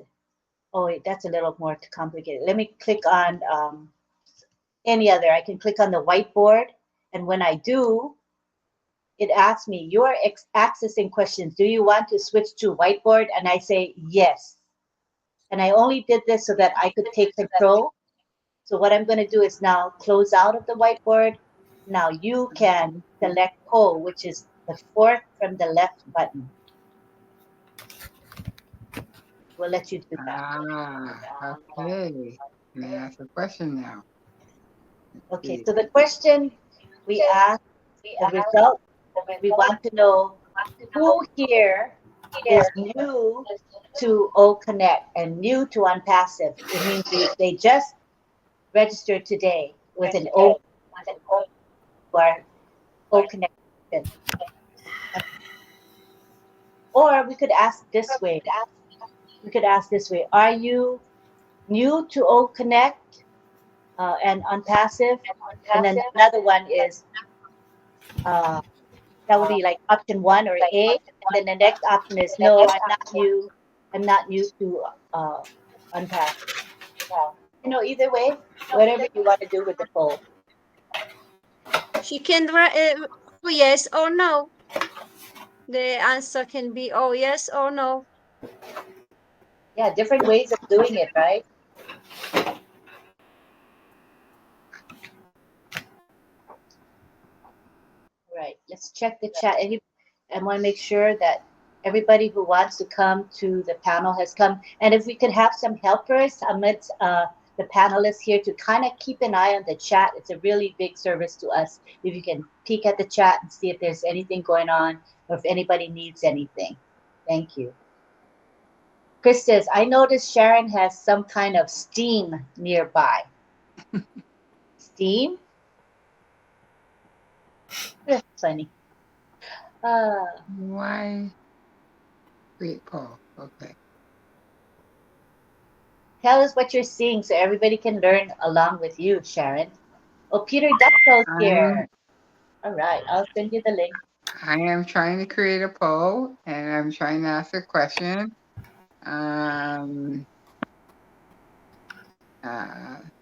oh wait, that's a little more complicated. Let me click on any other. I can click on the whiteboard, and when I do, it asks me, you are accessing questions. Do you want to switch to whiteboard? And I say yes. And I only did this so that I could take control. So what I'm going to do is now close out of the whiteboard. Now you can select poll, which is the fourth from the left button. We'll let you do that. Ah, okay. Can I ask a question now? Okay, so the question we asked, the result, we want to know who here is new to OConnect and new to ONPASSIVE. It means they just registered today with an O or OConnect. Or we could ask this way. Are you new to OConnect and ONPASSIVE? And then another one is that would be like option 1 or A. And then the next option is no, I'm not new. I'm not new to ONPASSIVE. You know, either way, whatever you want to do with the poll. She can yes or no. The answer can be oh yes or no. Yeah, different ways of doing it, right? Right. Let's check the chat. I want to make sure that everybody who wants to come to the panel has come. And if we could have some helpers amidst the panelists here to kind of keep an eye on the chat, it's a really big service to us. If you can peek at the chat and see if there's anything going on or if anybody needs anything. Thank you. Chris says, I noticed Sharon has some kind of steam nearby. Steam? That's funny. Why? Wait, Paul. Okay. Tell us what you're seeing so everybody can learn along with you, Sharon. Oh, Peter Ducko's here. All right, I'll send you the link. I am trying to create a poll and I'm trying to ask a question.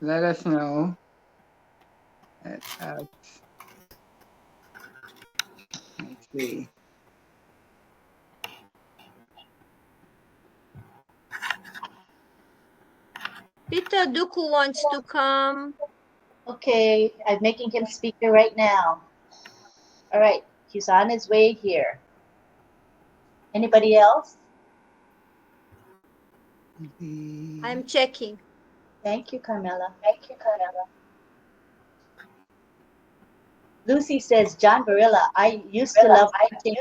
Let us know. Let's see. Peter Duku wants to come. Okay, I'm making him speaker right now. All right, he's on his way here. Anybody else? I'm checking. Thank you, Carmela. Lucy says, John Barilla, I used to love watching.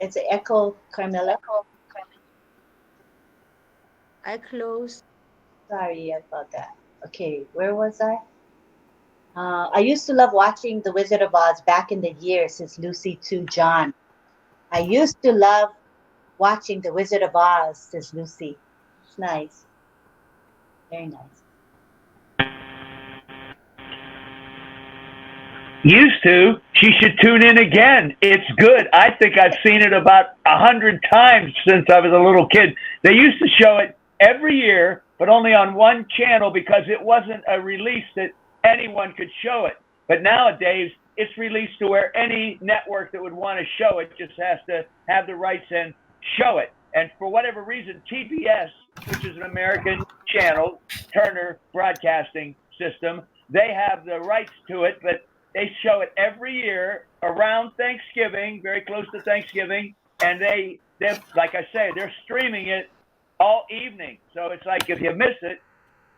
It's an echo, Carmela. I closed. Sorry about that. Okay, where was I? I used to love watching The Wizard of Oz back in the year, says Lucy to John. I used to love watching The Wizard of Oz, says Lucy. It's nice. Very nice. Used to. She should tune in again. It's good. I think I've seen it about 100 times since I was a little kid. They used to show it every year, but only on one channel because it wasn't a release that anyone could show it. But nowadays, it's released to where any network that would want to show it just has to have the rights and show it. And for whatever reason, TBS, which is an American channel, Turner Broadcasting System, they have the rights to it, but they show it every year around Thanksgiving, very close to Thanksgiving, and they like I say, they're streaming it all evening. So it's like if you miss it,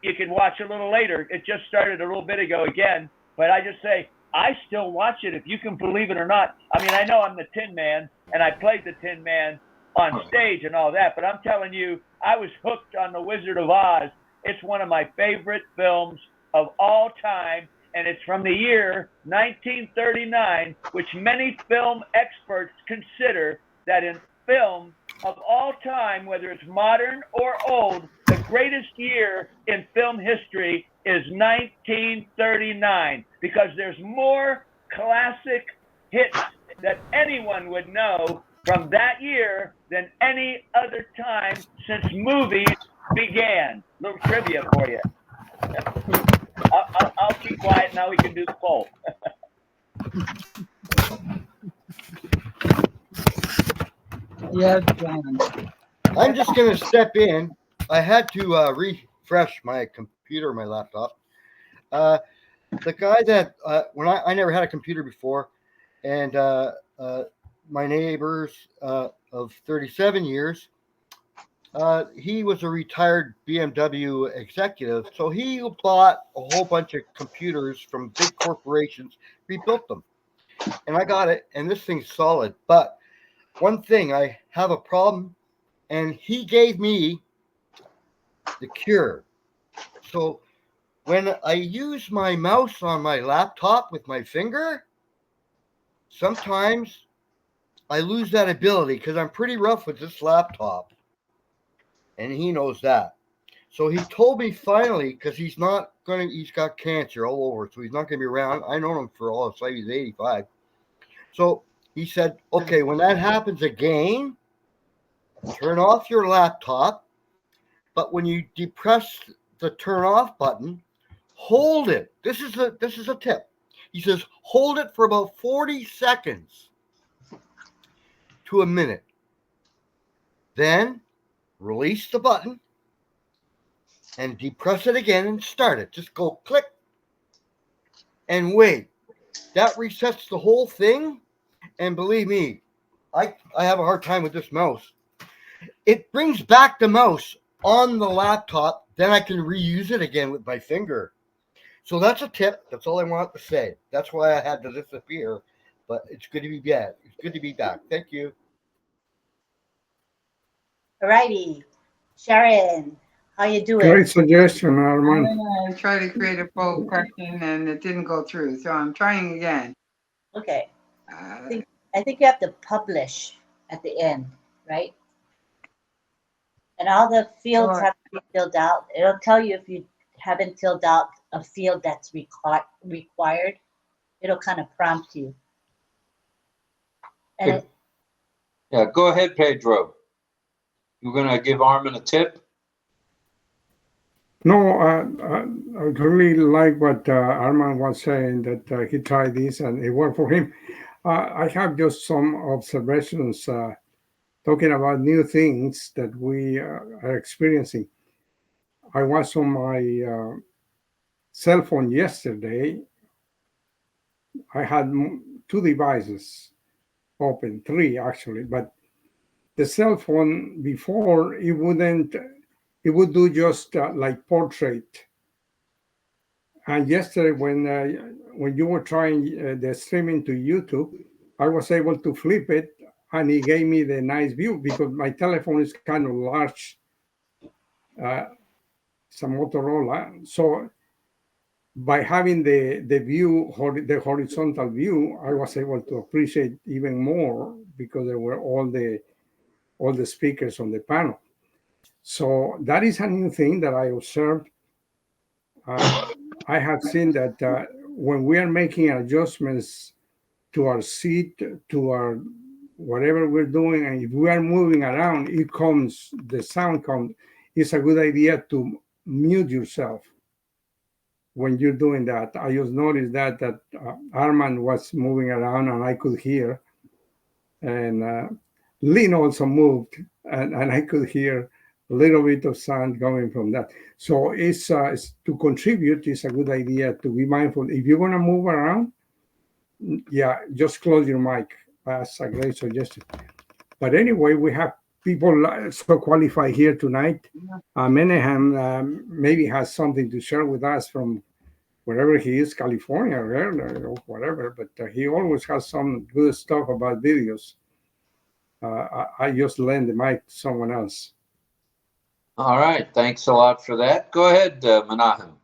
you can watch a little later. It just started a little bit ago again, but I just say I still watch it, if you can believe it or not. I mean, I know I'm the Tin Man, and I played the Tin Man on stage and all that, but I'm telling you, I was hooked on The Wizard of Oz. It's one of my favorite films of all time, and it's from the year 1939, which many film experts consider that in film of all time, whether it's modern or old, the greatest year in film history is 1939, because there's more classic hits that anyone would know from that year than any other time since movies began. Little trivia for you. I'll keep quiet now. We can do the poll. Yes, John. I'm just going to step in. I had to refresh my computer, my laptop. The guy that when I never had a computer before, and my neighbors of 37 years, he was a retired BMW executive, so he bought a whole bunch of computers from big corporations, rebuilt them, and I got it, and this thing's solid. But one thing, I have a problem, and he gave me the cure. So when I use my mouse on my laptop with my finger, sometimes I lose that ability because I'm pretty rough with this laptop. And he knows that. So he told me finally, because he's got cancer all over, so he's not going to be around. I know him for all his life. He's 85. So he said, okay, when that happens again, turn off your laptop. But when you depress the turn off button, hold it. This is a tip. He says, hold it for about 40 seconds to a minute. Then release the button and depress it again and start it. Just go click and wait. That resets the whole thing. And believe me, I have a hard time with this mouse. It brings back the mouse on the laptop. Then I can reuse it again with my finger. So that's a tip. That's all I want to say. That's why I had to disappear. But it's good to be back. It's good to be back. Thank you. Alrighty, Sharon, how you doing? Great suggestion, Armand. I tried to create a poll question and it didn't go through, so I'm trying again. Okay. I think you have to publish at the end, right? And all the fields have to be filled out. It'll tell you if you haven't filled out a field that's required. It'll kind of prompt you. And yeah, go ahead, Pedro. You're going to give Armin a tip? No, I really like what Armand was saying, that he tried this and it worked for him. I have just some observations talking about new things that we are experiencing. I was on my cell phone yesterday. I had 2 devices open, 3 actually, but the cell phone before, it would do just like portrait. And yesterday when you were trying the streaming to YouTube, I was able to flip it and it gave me the nice view because my telephone is kind of large. It's a Motorola. So by having the view, the horizontal view, I was able to appreciate even more because there were all the speakers on the panel. So that is a new thing that I observed. I have seen that when we are making adjustments to our seat, to our whatever we're doing, and if we are moving around, the sound comes. It's a good idea to mute yourself when you're doing that. I just noticed that Armand was moving around and I could hear, and Lynn also moved, and I could hear a little bit of sound coming from that. So it's to contribute. It's a good idea to be mindful. If you're gonna move around, yeah, just close your mic. That's a great suggestion. But anyway, we have people so qualified here tonight. Menahem maybe has something to share with us from wherever he is, California or whatever, but he always has some good stuff about videos. I just lend the mic to someone else. All right. Thanks a lot for that. Go ahead, Menahem.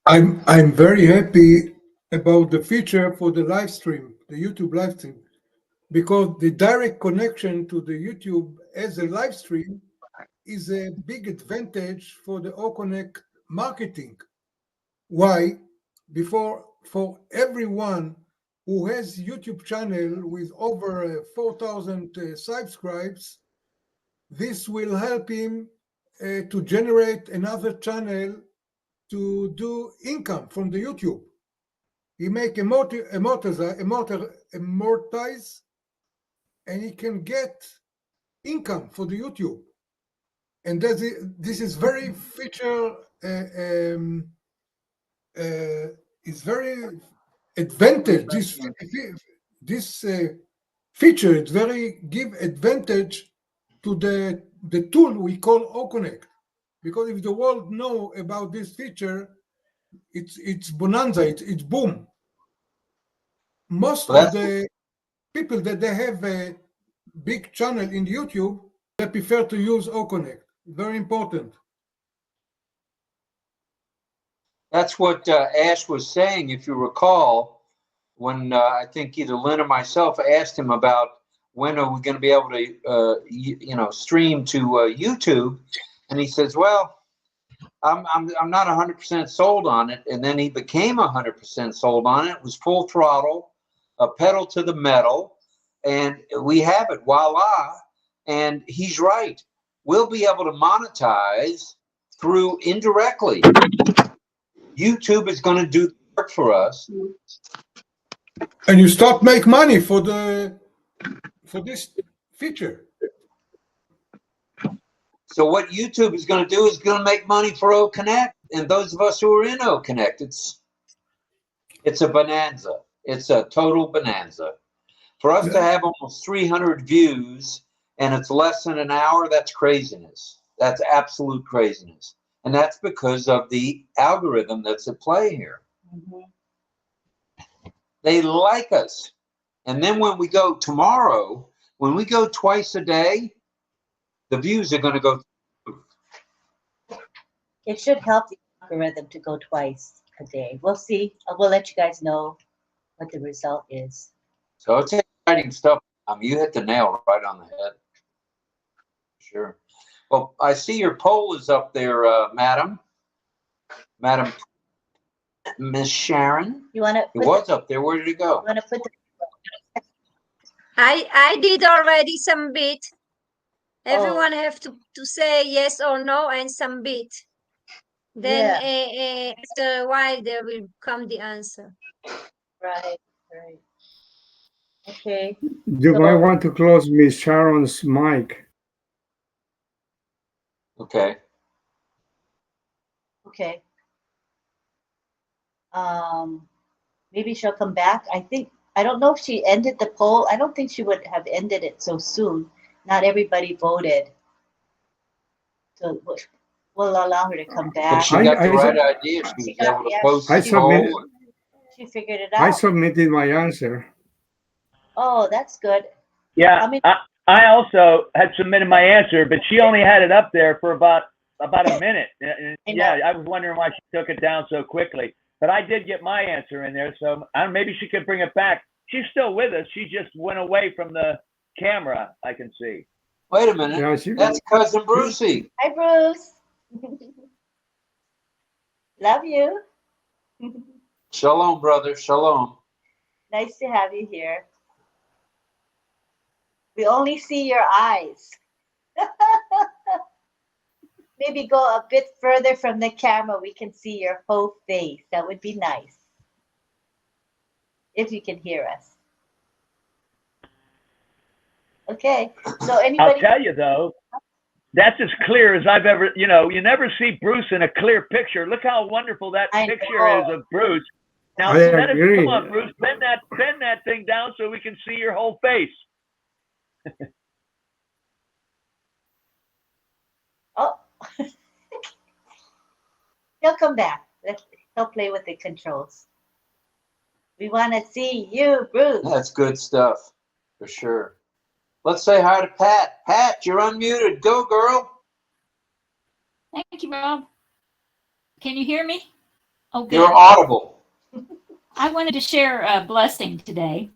I'm very happy about the feature for the live stream, the YouTube live stream, because the direct connection to the YouTube as a live stream is a big advantage for the OConnect marketing. Why? For everyone who has YouTube channel with over 4,000 subscribers, this will help him to generate another channel to do income from the YouTube. He make amortize, and he can get income for the YouTube. And this is very feature, is very advantage. This feature is very give advantage to the tool we call OConnect. Because if the world know about this feature, it's bonanza, it's boom. Most of the people that they have a big channel in YouTube, they prefer to use OConnect. Very important. That's what Ash was saying, if you recall, when I think either Lynn or myself asked him about when are we going to be able to, stream to YouTube, and he says, "Well, I'm not 100% sold on it." And then he became 100% sold on it. It was full throttle, a pedal to the metal, and we have it. Voila! And he's right. We'll be able to monetize through indirectly. YouTube is going to do the work for us. And you start make money for this feature. So what YouTube is going to do is going to make money for OConnect and those of us who are in OConnect. It's a bonanza. It's a total bonanza. For us to have almost 300 views and it's less than an hour, that's craziness. That's absolute craziness. And that's because of the algorithm that's at play here. Mm-hmm. They like us. And then when we go tomorrow, when we go twice a day, the views are going to go through. It should help the algorithm to go twice a day. We'll see. We'll let you guys know what the result is. So it's exciting stuff. You hit the nail right on the head. Sure. Well, I see your poll is up there, Madam Miss Sharon. You want to? It was up there. Where did it go? You want to put the? I did already some bit. Everyone have to say yes or no and some bit. Then after a while there will come the answer. Right. Okay. You might want to close Miss Sharon's mic. Okay. Maybe she'll come back. I don't know if she ended the poll. I don't think she would have ended it so soon. Not everybody voted. So we'll allow her to come back. But she got the right idea. She was able to post the poll. She figured it out. I submitted my answer. Oh, that's good. Yeah, I also had submitted my answer, but she only had it up there for about a minute. Yeah, I was wondering why she took it down so quickly. But I did get my answer in there, so maybe she could bring it back. She's still with us. She just went away from the camera, I can see. Wait a minute. Yeah, that's Cousin Brucey. Hi, Bruce. Love you. Shalom, brother. Shalom. Nice to have you here. We only see your eyes. maybe go a bit further from the camera, we can see your whole face. That would be nice. If you can hear us. Okay, so anybody? I'll tell you though, that's as clear as I've ever, you never see Bruce in a clear picture. Look how wonderful that picture is of Bruce. Now, come on, Bruce, bend that thing down so we can see your whole face. Oh, he'll come back. He'll play with the controls. We want to see you, Bruce. That's good stuff, for sure. Let's say hi to Pat. Pat, you're unmuted. Go, girl. Thank you, Rob. Can you hear me? Oh, good. You're audible. I wanted to share a blessing today.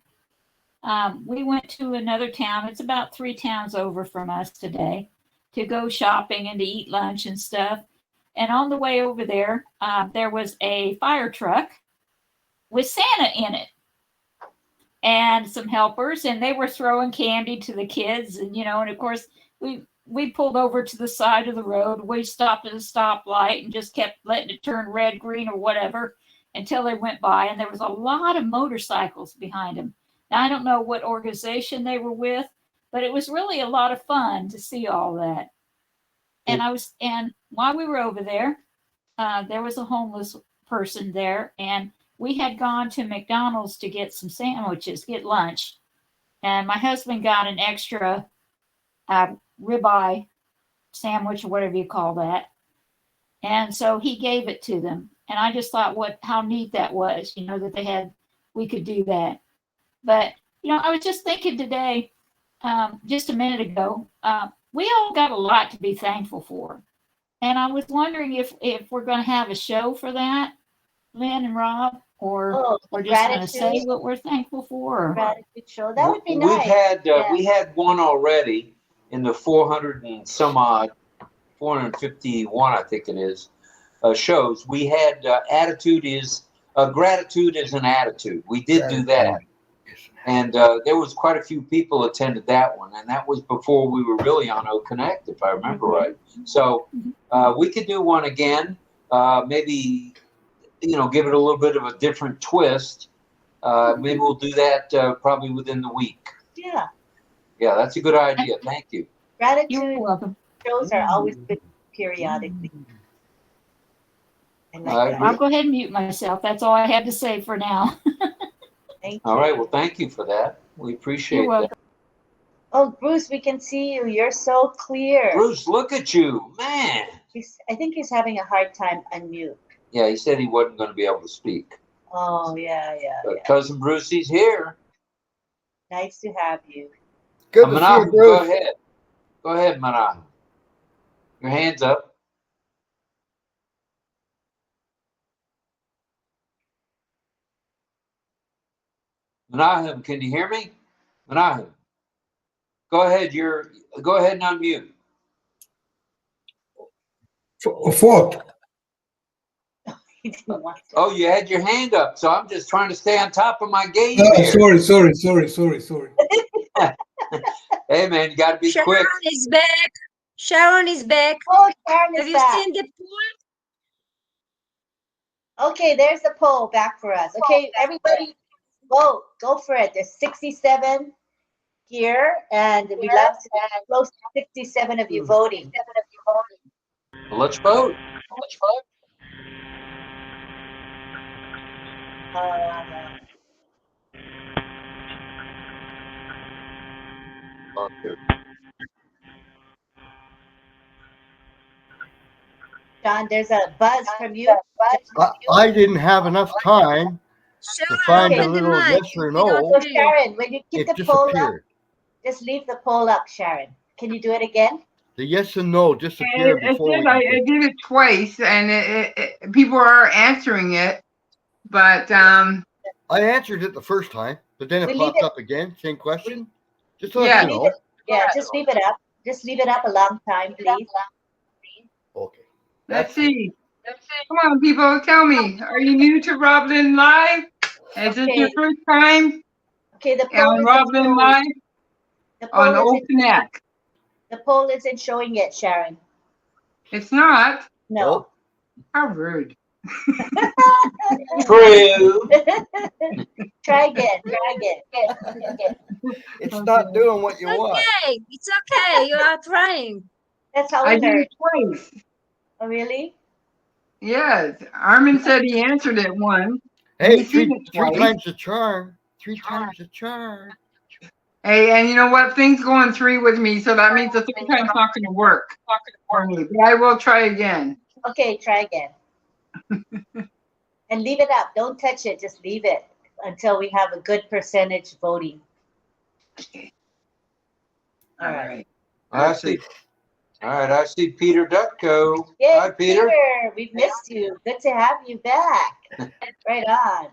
We went to another town. It's about 3 towns over from us today to go shopping and to eat lunch and stuff. And on the way over there, there was a fire truck with Santa in it and some helpers, and they were throwing candy to the kids. And, and of course, we pulled over to the side of the road. We stopped at a stoplight and just kept letting it turn red, green, or whatever until they went by. And there was a lot of motorcycles behind them. Now, I don't know what organization they were with, but it was really a lot of fun to see all that. And while we were over there, there was a homeless person there, and we had gone to McDonald's to get some sandwiches, get lunch. And my husband got an extra ribeye sandwich, or whatever you call that. And so he gave it to them. And I just thought how neat that was, that we could do that. But, I was just thinking today, just a minute ago, we all got a lot to be thankful for. And I was wondering if we're going to have a show for that, Lynn and Rob, or we're just going to say what we're thankful for. Gratitude show. That would be nice. We had one already in the 400 and some odd, 451, I think it is, shows. We had gratitude is an attitude. We did do that. And there was quite a few people attended that one, and that was before we were really on OConnect, if I remember right. So we could do one again, maybe, give it a little bit of a different twist. Maybe we'll do that probably within the week. Yeah. Yeah, that's a good idea. Thank you. Gratitude You're welcome. shows are always good periodically. I'll go ahead and mute myself. That's all I had to say for now. Thank you. All right. Well, thank you for that. We appreciate that. Oh, Bruce, we can see you. You're so clear. Bruce, look at you, man. I think he's having a hard time unmute. Yeah, he said he wasn't going to be able to speak. Oh, yeah. But Cousin Brucey's here. Nice to have you. Good to see you, Bruce. Go ahead. Go ahead, Manah. Your hand's up. Menahim, can you hear me? Menahim, go ahead. Go ahead and unmute. What? Oh, you had your hand up, so I'm just trying to stay on top of my game here. Sorry. Hey, man, you got to be quick. Sharon is back. Sharon is back. Oh, Sharon is back. Have you seen the poll? Okay, there's the poll back for us. Okay, everybody, vote. Go for it. There's 67 here, and we love close to 67 of you voting. Well, let's vote. John, there's a buzz from you. I didn't have enough time to find a little yes or no. So Sharon, when you keep It the poll up, disappeared. just leave the poll up, Sharon. Can you do it again? The yes and no disappeared before. I did it twice, and people are answering it, but I answered it the first time, but then it popped up again. Same question. Just so you know. Yeah, just leave it up. Just leave it up a long time, please. Okay. let's see. Come on, people, tell me. Are you new to RobLynnLive? Is this your first time? Okay, the poll on RobLynnLive on OConnect. The poll isn't showing yet, Sharon. It's not. No. How rude. True. Try again. Try again. It's not doing what you want. Okay, it's okay. You are trying. That's how I we did learn. it twice. Oh, really? Yes. Armin said he answered it once. Hey, He's seen it three twice. times the charm. 3 times the charm. Hey, and you know what? Things go on 3 with me, so that means the 3 time's not going to work for me. But I will try again. Okay, try again. And leave it up. Don't touch it. Just leave it until we have a good percentage voting. Okay. All right. I see. All right, I see Peter Dutko. Yay, Hi, Peter. we've missed you. Good to have you back. Right on.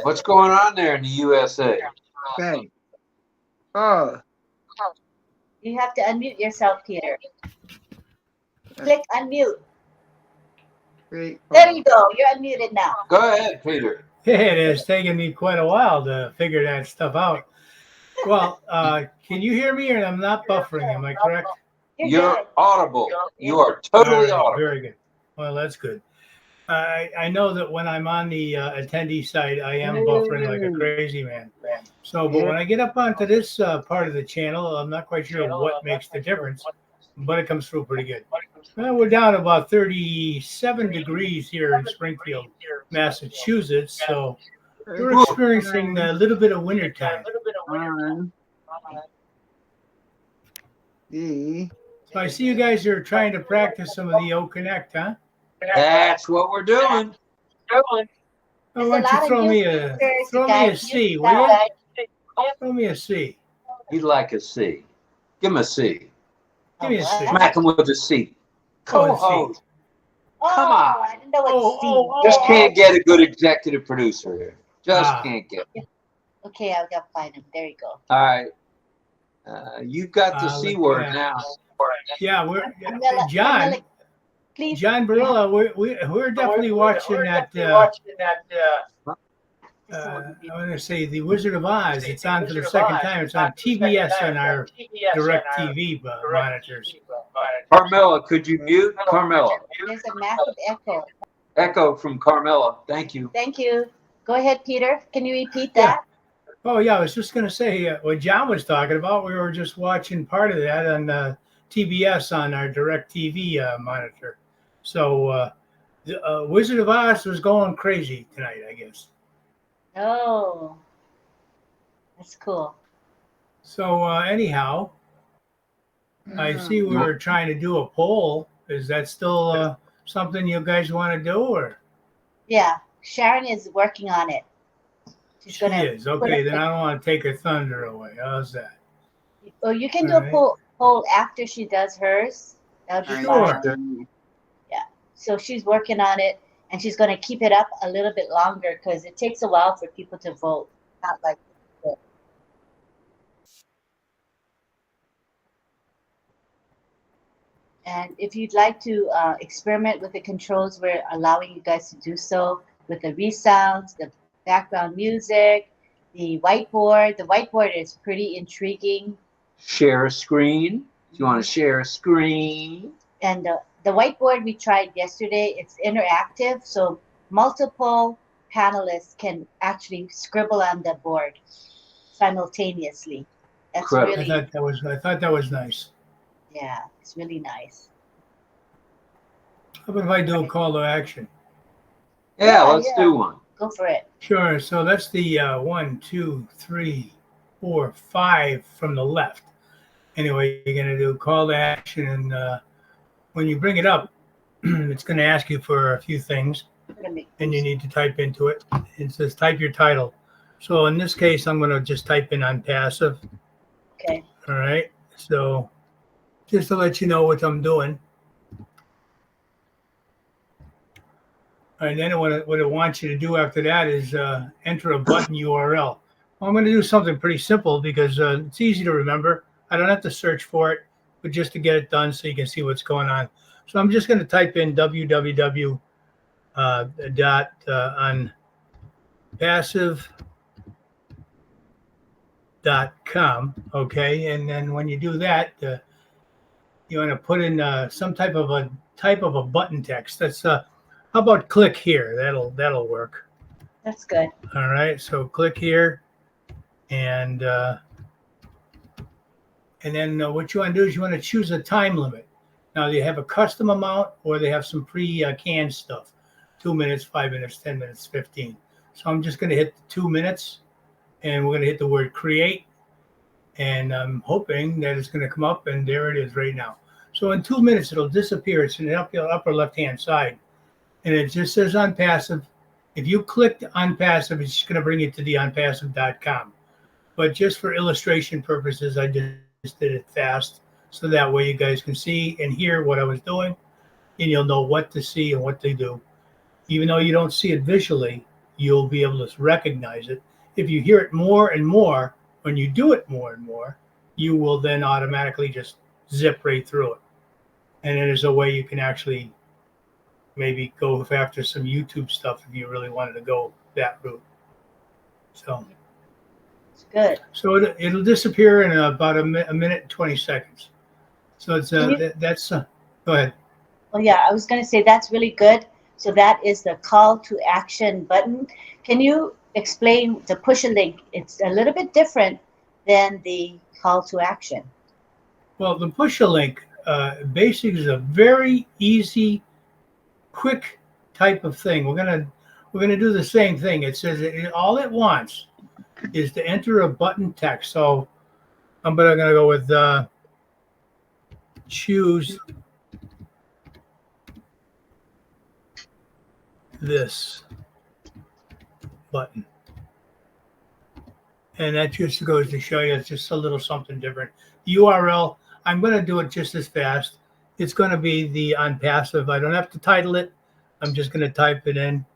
What's going on there in the USA? Okay. Oh. You have to unmute yourself, Peter. Click unmute. Great. There you go. You're unmuted now. Go ahead, Peter. It has taken me quite a while to figure that stuff out. Well, can you hear me, or I'm not buffering? Am I correct? You're good. audible. You are totally All right, audible. very good. Well, that's good. I know that when I'm on the attendee side, I am buffering like a crazy man. So, but when I get up onto this part of the channel, I'm not quite sure what makes the difference, but it comes through pretty good. Well, we're down about 37 degrees here in Springfield, Massachusetts. So we're experiencing a little bit of winter time. So I see you guys are trying to practice some of the OConnect, huh? That's what we're doing. Why don't you throw me a C, will you? Throw me a C. He'd like a C. Give him a C. Give me a C. Smack him with a C. Co-host. Come on. I didn't know what Just can't get a good executive producer here. Just can't get it. Okay, I've got to find him. There you go. All right. You've got the C word now. Yeah, we're John. Please. John Barilla. We're definitely watching that. I'm going to say The Wizard of Oz. It's on for the second time. It's on TBS on our direct TV monitors. Carmela, could you mute? Carmela. There's a massive echo. Echo from Carmela. Thank you. Thank you. Go ahead, Peter. Can you repeat that? Oh, yeah. I was just going to say what John was talking about. We were just watching part of that on TBS on our direct TV monitor. So the Wizard of Oz was going crazy tonight, I guess. Oh, that's cool. So anyhow, I see we were trying to do a poll. Is that still something you guys want to do, or? Yeah, Sharon is working on it. She is. Okay, then I don't want to take her thunder away. How's that? Oh, you can do a poll after she does hers. That would be fine. Yeah. So she's working on it, and she's going to keep it up a little bit longer because it takes a while for people to vote. Not like this. And if you'd like to experiment with the controls, we're allowing you guys to do so with the resounds, the background music, the whiteboard. The whiteboard is pretty intriguing. Share a screen. You want to share a screen? And the whiteboard we tried yesterday, it's interactive, so multiple panelists can actually scribble on the board simultaneously. That's really. I thought that was nice. Yeah, it's really nice. How about if I do a call to action? Yeah, let's do one. Go for it. Sure. So that's the 1, 2, 3, 4, 5 from the left. Anyway, you're going to do call to action, and when you bring it up, it's going to ask you for a few things, and you need to type into it. It says type your title. So in this case, I'm going to just type in ONPASSIVE. Okay. All right. So just to let you know what I'm doing. And then what it wants you to do after that is enter a button URL. Well, I'm going to do something pretty simple because it's easy to remember. I don't have to search for it, but just to get it done so you can see what's going on. So I'm just going to type in www.onpassive.com. Okay, and then when you do that, you want to put in some type of a button text. That's how about click here? That'll work. That's good. All right, so click here, and then what you want to do is you want to choose a time limit. Now they have a custom amount, or they have some pre-canned stuff, 2 minutes, 5 minutes, 10 minutes, 15. So I'm just going to hit the 2 minutes, and we're going to hit the word create, and I'm hoping that it's going to come up, and there it is right now. So in 2 minutes it'll disappear. It's in the upper left-hand side, and it just says ONPASSIVE. If you click ONPASSIVE, it's just going to bring you to the ONPASSIVE.com. But just for illustration purposes, I just did it fast, so that way you guys can see and hear what I was doing, and you'll know what to see and what to do. Even though you don't see it visually, you'll be able to recognize it. If you hear it more and more, when you do it more and more, you will then automatically just zip right through it. And it is a way you can actually maybe go after some YouTube stuff if you really wanted to go that route. So it's good. So it'll disappear in about a minute and 20 seconds. So it's that's go ahead. Oh yeah, I was going to say that's really good. So that is the call to action button. Can you explain the push a link? It's a little bit different than the call to action. Well, the push a link basically is a very easy, quick type of thing. We're gonna do the same thing. It says all it wants is to enter a button text. So I'm gonna go with choose this button, and that just goes to show you it's just a little something different. The URL, I'm going to do it just as fast. It's going to be the ONPASSIVE. I don't have to title it. I'm just going to type it in,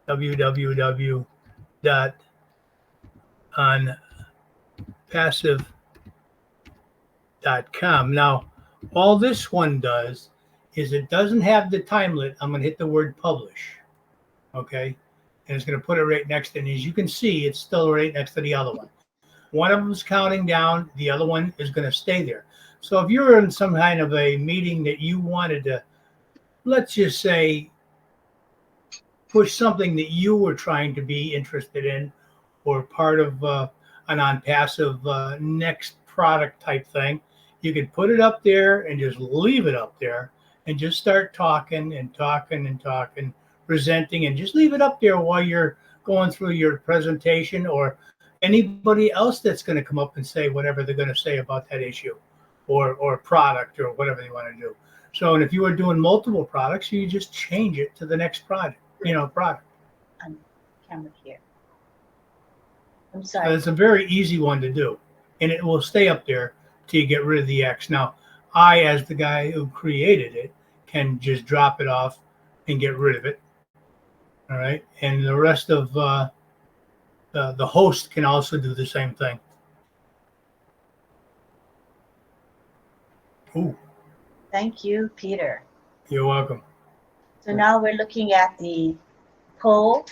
www.onpassive.com. Now, all this one does is it doesn't have the time limit. I'm going to hit the word publish. Okay, and it's going to put it right next to it. And as you can see, it's still right next to the other one. One of them is counting down. The other one is going to stay there. So if you're in some kind of a meeting that you wanted to, let's just say, push something that you were trying to be interested in, or part of an ONPASSIVE next product type thing, you can put it up there and just leave it up there and just start talking and talking and talking, presenting, and just leave it up there while you're going through your presentation, or anybody else that's going to come up and say whatever they're going to say about that issue or product or whatever they want to do. So, and if you were doing multiple products, you just change it to the next product. Camera here. I'm sorry. So it's a very easy one to do, and it will stay up there till you get rid of the X. Now, I, as the guy who created it, can just drop it off and get rid of it. All right, and the rest of the host can also do the same thing. Ooh. Thank you, Peter. You're welcome. So now we're looking at the poll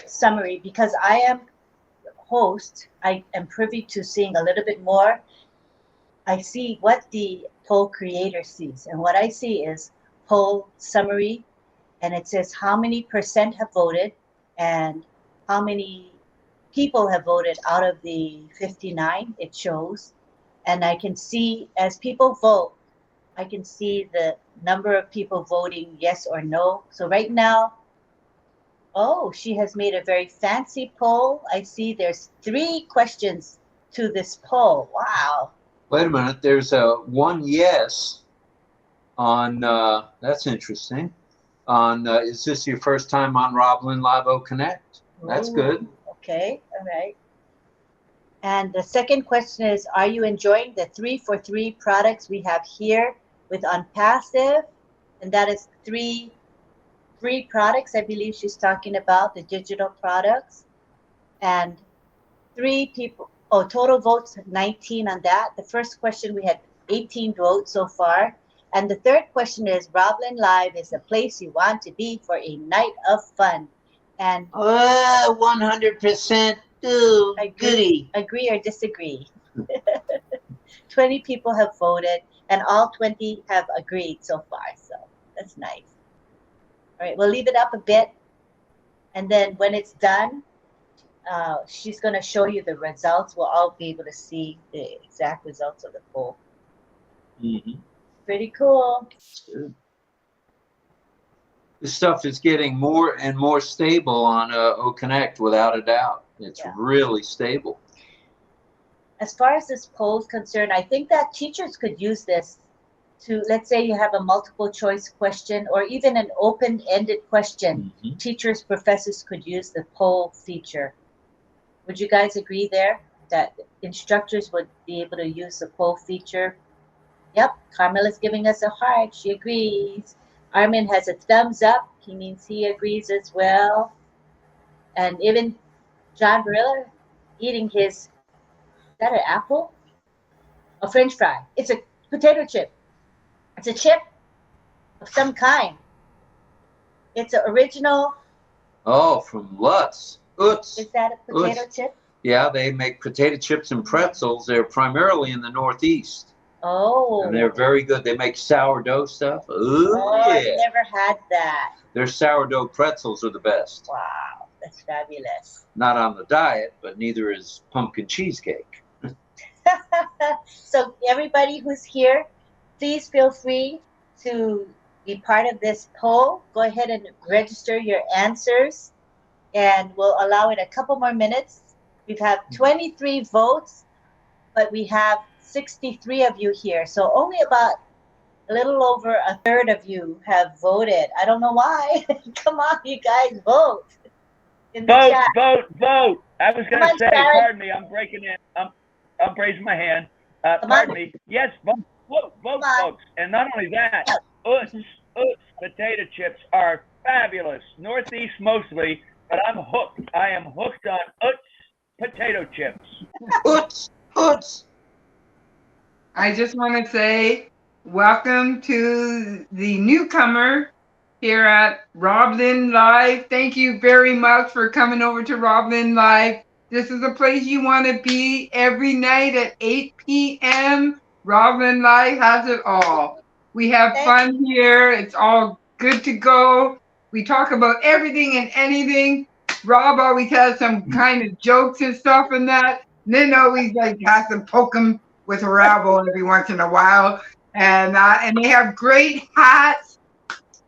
summary. Because I am host, I am privy to seeing a little bit more. I see what the poll creator sees, and what I see is poll summary. And it says how many % have voted and how many people have voted out of the 59 it shows. And I can see as people vote, I can see the number of people voting yes or no. So right now, oh, she has made a very fancy poll. I see there's 3 questions to this poll. Wow. Wait a minute. There's one yes on, that's interesting. On is this your first time on RobLynnLive OConnect? That's good. Okay, all right. And the second question is, are you enjoying the 3 for 3 products we have here with ONPASSIVE? And that is 3 free products, I believe she's talking about, the digital products. And 3 people, total votes 19 on that. The first question, we had 18 votes so far. And the third question is, RobLynnLive is the place you want to be for a night of fun. And 100% goody. Agree or disagree? 20 people have voted. And all 20 have agreed so far. So that's nice. All right, we'll leave it up a bit. And then when it's done, she's going to show you the results. We'll all be able to see the exact results of the poll. Mm-hmm. Pretty cool. This stuff is getting more and more stable on OConnect, without a doubt. It's really stable. As far as this poll is concerned, I think that teachers could use this to, let's say you have a multiple choice question or even an open-ended question. Mm-hmm. Teachers, professors could use the poll feature. Would you guys agree there that instructors would be able to use the poll feature? Yep, Carmela's giving us a heart. She agrees. Armin has a thumbs up. He means he agrees as well. And even John Barilla eating his, is that an apple? A French fry. It's a potato chip. It's a chip of some kind. It's an original. Oh, from Lutz. Utz. Is that a potato chip? Yeah, they make potato chips and pretzels. They're primarily in the Northeast. Oh. And they're very good. They make sourdough stuff. Ooh, oh, I've never had that. Their sourdough pretzels are the best. Wow, that's fabulous. Not on the diet, but neither is pumpkin cheesecake. So everybody who's here, please feel free to be part of this poll. Go ahead and register your answers, and we'll allow it a couple more minutes. We've had 23 votes, but we have 63 of you here. So only about a little over a third of you have voted. I don't know why. Come on, you guys, vote. Vote, vote, vote. I was going to say, Sharon. pardon me, I'm breaking in. I'm raising my hand. Pardon me. Yes, vote, folks. And not only that, Utz potato chips are fabulous. Northeast mostly, but I'm hooked. I am hooked on Utz potato chips. Utz. I just want to say welcome to the newcomer here at RobLynnLive. Thank you very much for coming over to RobLynnLive. This is a place you want to be every night at 8 p.m. RobLynnLive has it all. We have fun here. It's all good to go. We talk about everything and anything. Rob always has some kind of jokes and stuff and that. Lynn always has to poke him with a rabble every once in a while. And they have great hats.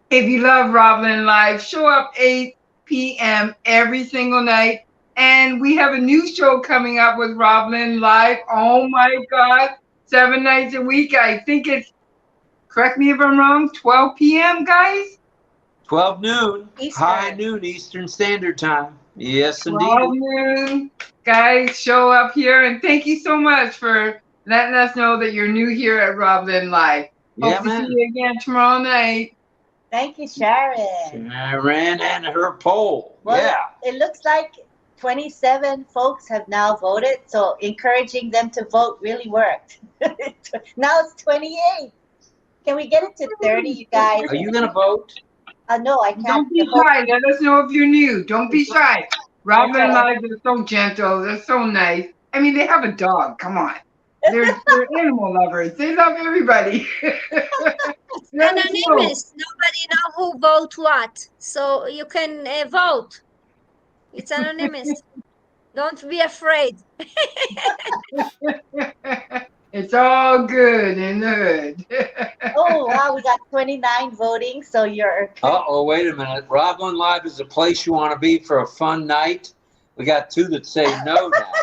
If you love RobLynnLive, show up 8 p.m. every single night. And we have a new show coming up with RobLynnLive. Oh my God, 7 nights a week. I think it's, correct me if I'm wrong, 12 p.m., guys? 12 noon, Eastern. high noon Eastern Standard Time. Yes, 12 indeed. noon. Guys, show up here. And thank you so much for letting us know that you're new here at RobLynnLive. Yeah, Hope to man. see you again tomorrow night. Thank you, Sharon. Sharon and her poll. Well, yeah. It looks like 27 folks have now voted, so encouraging them to vote really worked. Now it's 28. Can we get it to 30, you guys? Are you going to vote? No, I can't. Don't be shy. Let us know if you're new. Don't be shy. RobLynnLive is so gentle. They're so nice. I mean, they have a dog. Come on. They're animal lovers. They love everybody. Anonymous. Nobody know who vote what. So you can vote. It's anonymous. Don't be afraid. It's all good in the hood. Oh, wow, we got 29 voting, so you're... Uh-oh, wait a minute. RobLynnLive is a place you want to be for a fun night. We got 2 that say no now.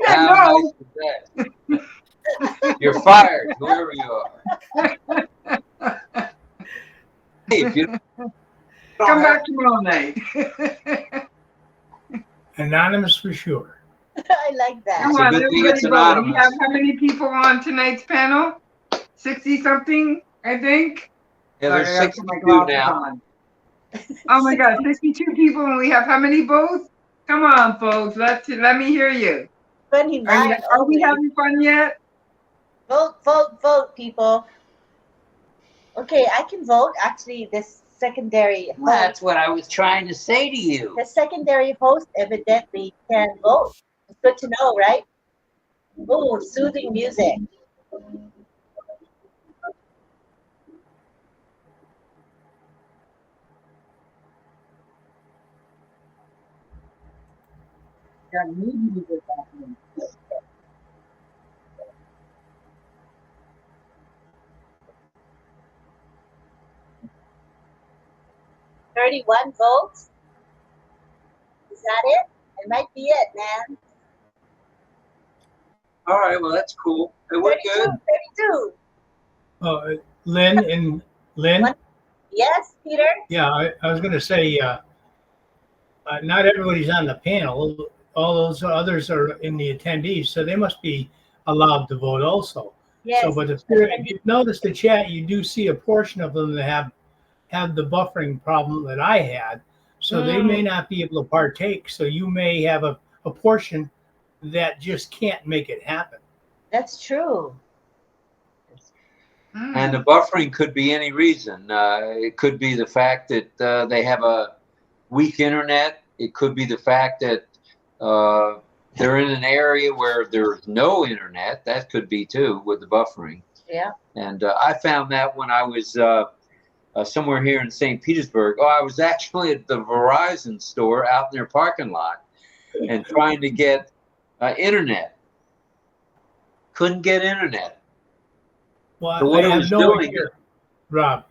How nice is that? You're fired, whoever you are. Hey, if you Come back tomorrow night. Anonymous for sure. I like that. Come It's a on, good thing everybody it's vote. anonymous. We have how many people on tonight's panel? 60-something, I think. Yeah, there's Sorry, I got 62 my glasses now. on. Oh my God, 62 people, and we have how many votes? Come on, folks, let me hear you. 29. Are we having fun yet? Vote, vote, vote, people. Okay, I can vote. Actually, this secondary host, That's what I was trying to say to you. the secondary host evidently can vote. It's good to know, right? Oh, soothing music. don't need to do that. 31 volts. Is that it? It might be it, man. All right, well, that's cool. It worked good. 32. Lynn and Lynn. Yes, Peter? Yeah, I was going to say, not everybody's on the panel. All those others are in the attendees, so they must be allowed to vote also. Yes. So, but if you notice the chat, you do see a portion of them that have the buffering problem that I had. So they may not be able to partake. So you may have a portion that just can't make it happen. That's true. And the buffering could be any reason. It could be the fact that they have a weak internet. It could be the fact that they're in an area where there's no internet. That could be too with the buffering. Yeah. And I found that when I was somewhere here in St. Petersburg. Oh, I was actually at the Verizon store out in their parking lot and trying to get internet. Couldn't get internet. Well, So what I it have was no doing, idea, Rob.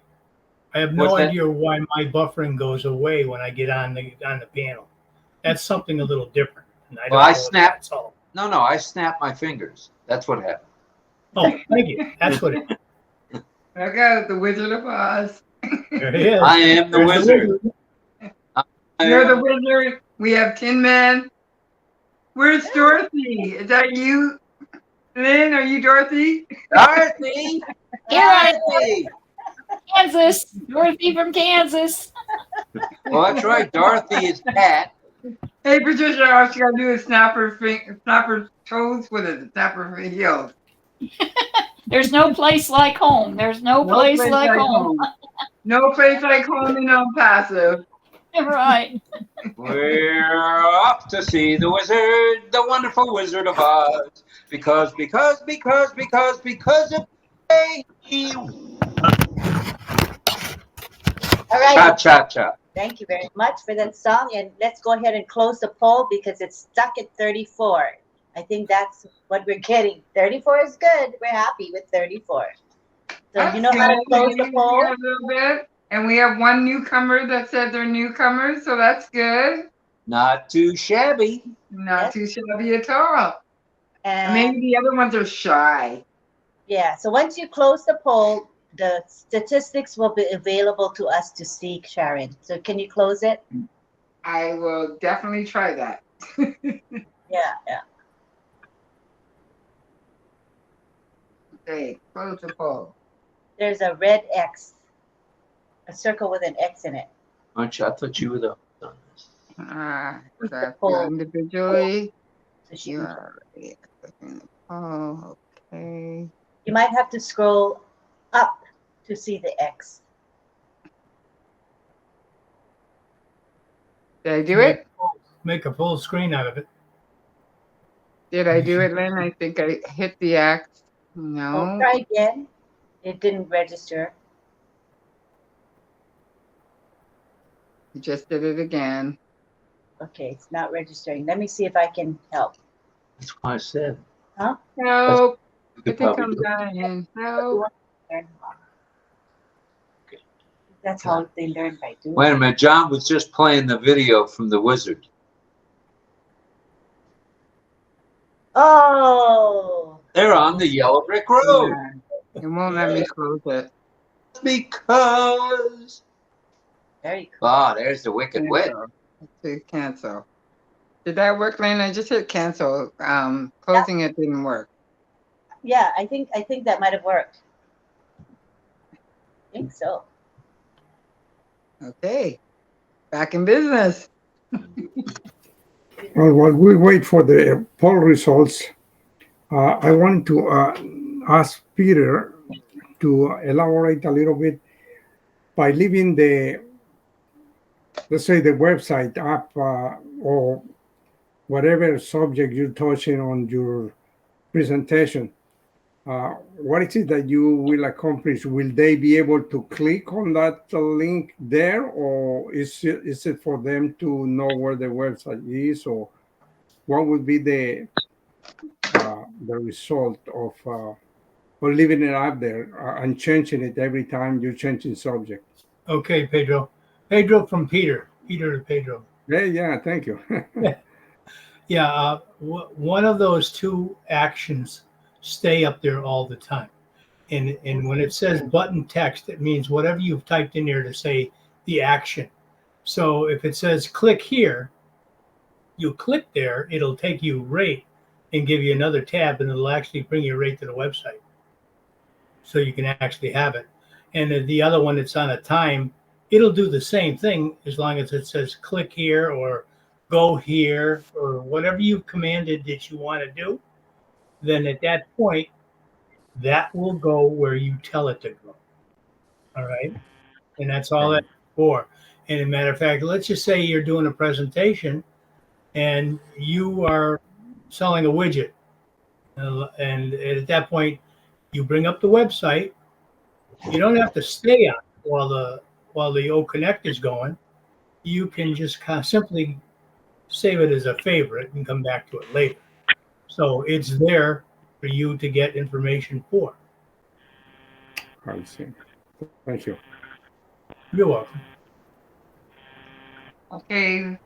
I have no idea why my buffering goes away when I get on the panel. That's something a little different. And I don't know snapped. That's all. No, I snapped my fingers. That's what happened. Oh, thank you. That's what it is. There goes the Wizard of Oz. There he is. I am the wizard. You're the wizard. We have Tin Man. Where's Dorothy? Is that you? Lynn, are you Dorothy? Dorothy! Here I am. Kansas. Dorothy from Kansas. Well, that's right. Dorothy is Pat. Hey, Patricia, all she got to do is snap her toes with it, snap her heels. There's no place like home. There's no place like home. No place like home in ONPASSIVE. Right. We're off to see the wizard, the wonderful Wizard of Oz. Because of he. All right. Cha-cha-cha. Thank you very much for that song. And let's go ahead and close the poll because it's stuck at 34. I think that's what we're getting. 34 is good. We're happy with 34. So That's you know how to close the poll? A little bit. And we have one newcomer that said they're newcomers, so that's good. Not too shabby. Not too shabby at all. And maybe the other ones are shy. Yeah, so once you close the poll, the statistics will be available to us to see, Sharon. So can you close it? I will definitely try that. Yeah. Okay, close the poll. There's a red X, a circle with an X in it. Aren't you? I thought you were the. That's individually. You are clicking the poll. Okay. You might have to scroll up to see the X. Did I do it? Make a full screen out of it. Did I do it, Lynn? I think I hit the X. No. Oh, try again. It didn't register. You just did it again. Okay, it's not registering. Let me see if I can help. That's what I said. Huh? Help. I think I'm dying. Help. That's how they learn by doing. Wait a minute. John was just playing the video from the wizard. Oh. They're on the yellow brick road. Yeah. It won't let me close it. Because. Very cool. Ah, there's the wicked witch. Let's see, cancel. Did that work, Lynn? I just hit cancel. Closing it didn't work. Yeah, I think that might have worked. I think so. Okay. Back in business. Well, while we wait for the poll results, I want to ask Peter to elaborate a little bit by leaving let's say the website up or whatever subject you're touching on your presentation. What is it that you will accomplish? Will they be able to click on that link there, or is it for them to know where the website is? Or what would be the result of or leaving it out there and changing it every time you're changing subject? Okay, Pedro. Pedro from Peter. Peter to Pedro. Yeah, thank you. Yeah, one of those two actions stay up there all the time. And when it says button text, it means whatever you've typed in there to say the action. So if it says click here, you click there, it'll take you right and give you another tab, and it'll actually bring you right to the website. So you can actually have it. And the other one that's on a time, it'll do the same thing as long as it says click here or go here or whatever you've commanded that you want to do. Then at that point, that will go where you tell it to go. All right. And that's all that's for. And as a matter of fact, let's just say you're doing a presentation and you are selling a widget. And at that point, you bring up the website. You don't have to stay on it while the OConnect is going. You can just kind of simply save it as a favorite and come back to it later. So it's there for you to get information for. I see. Thank you. You're welcome. Okay,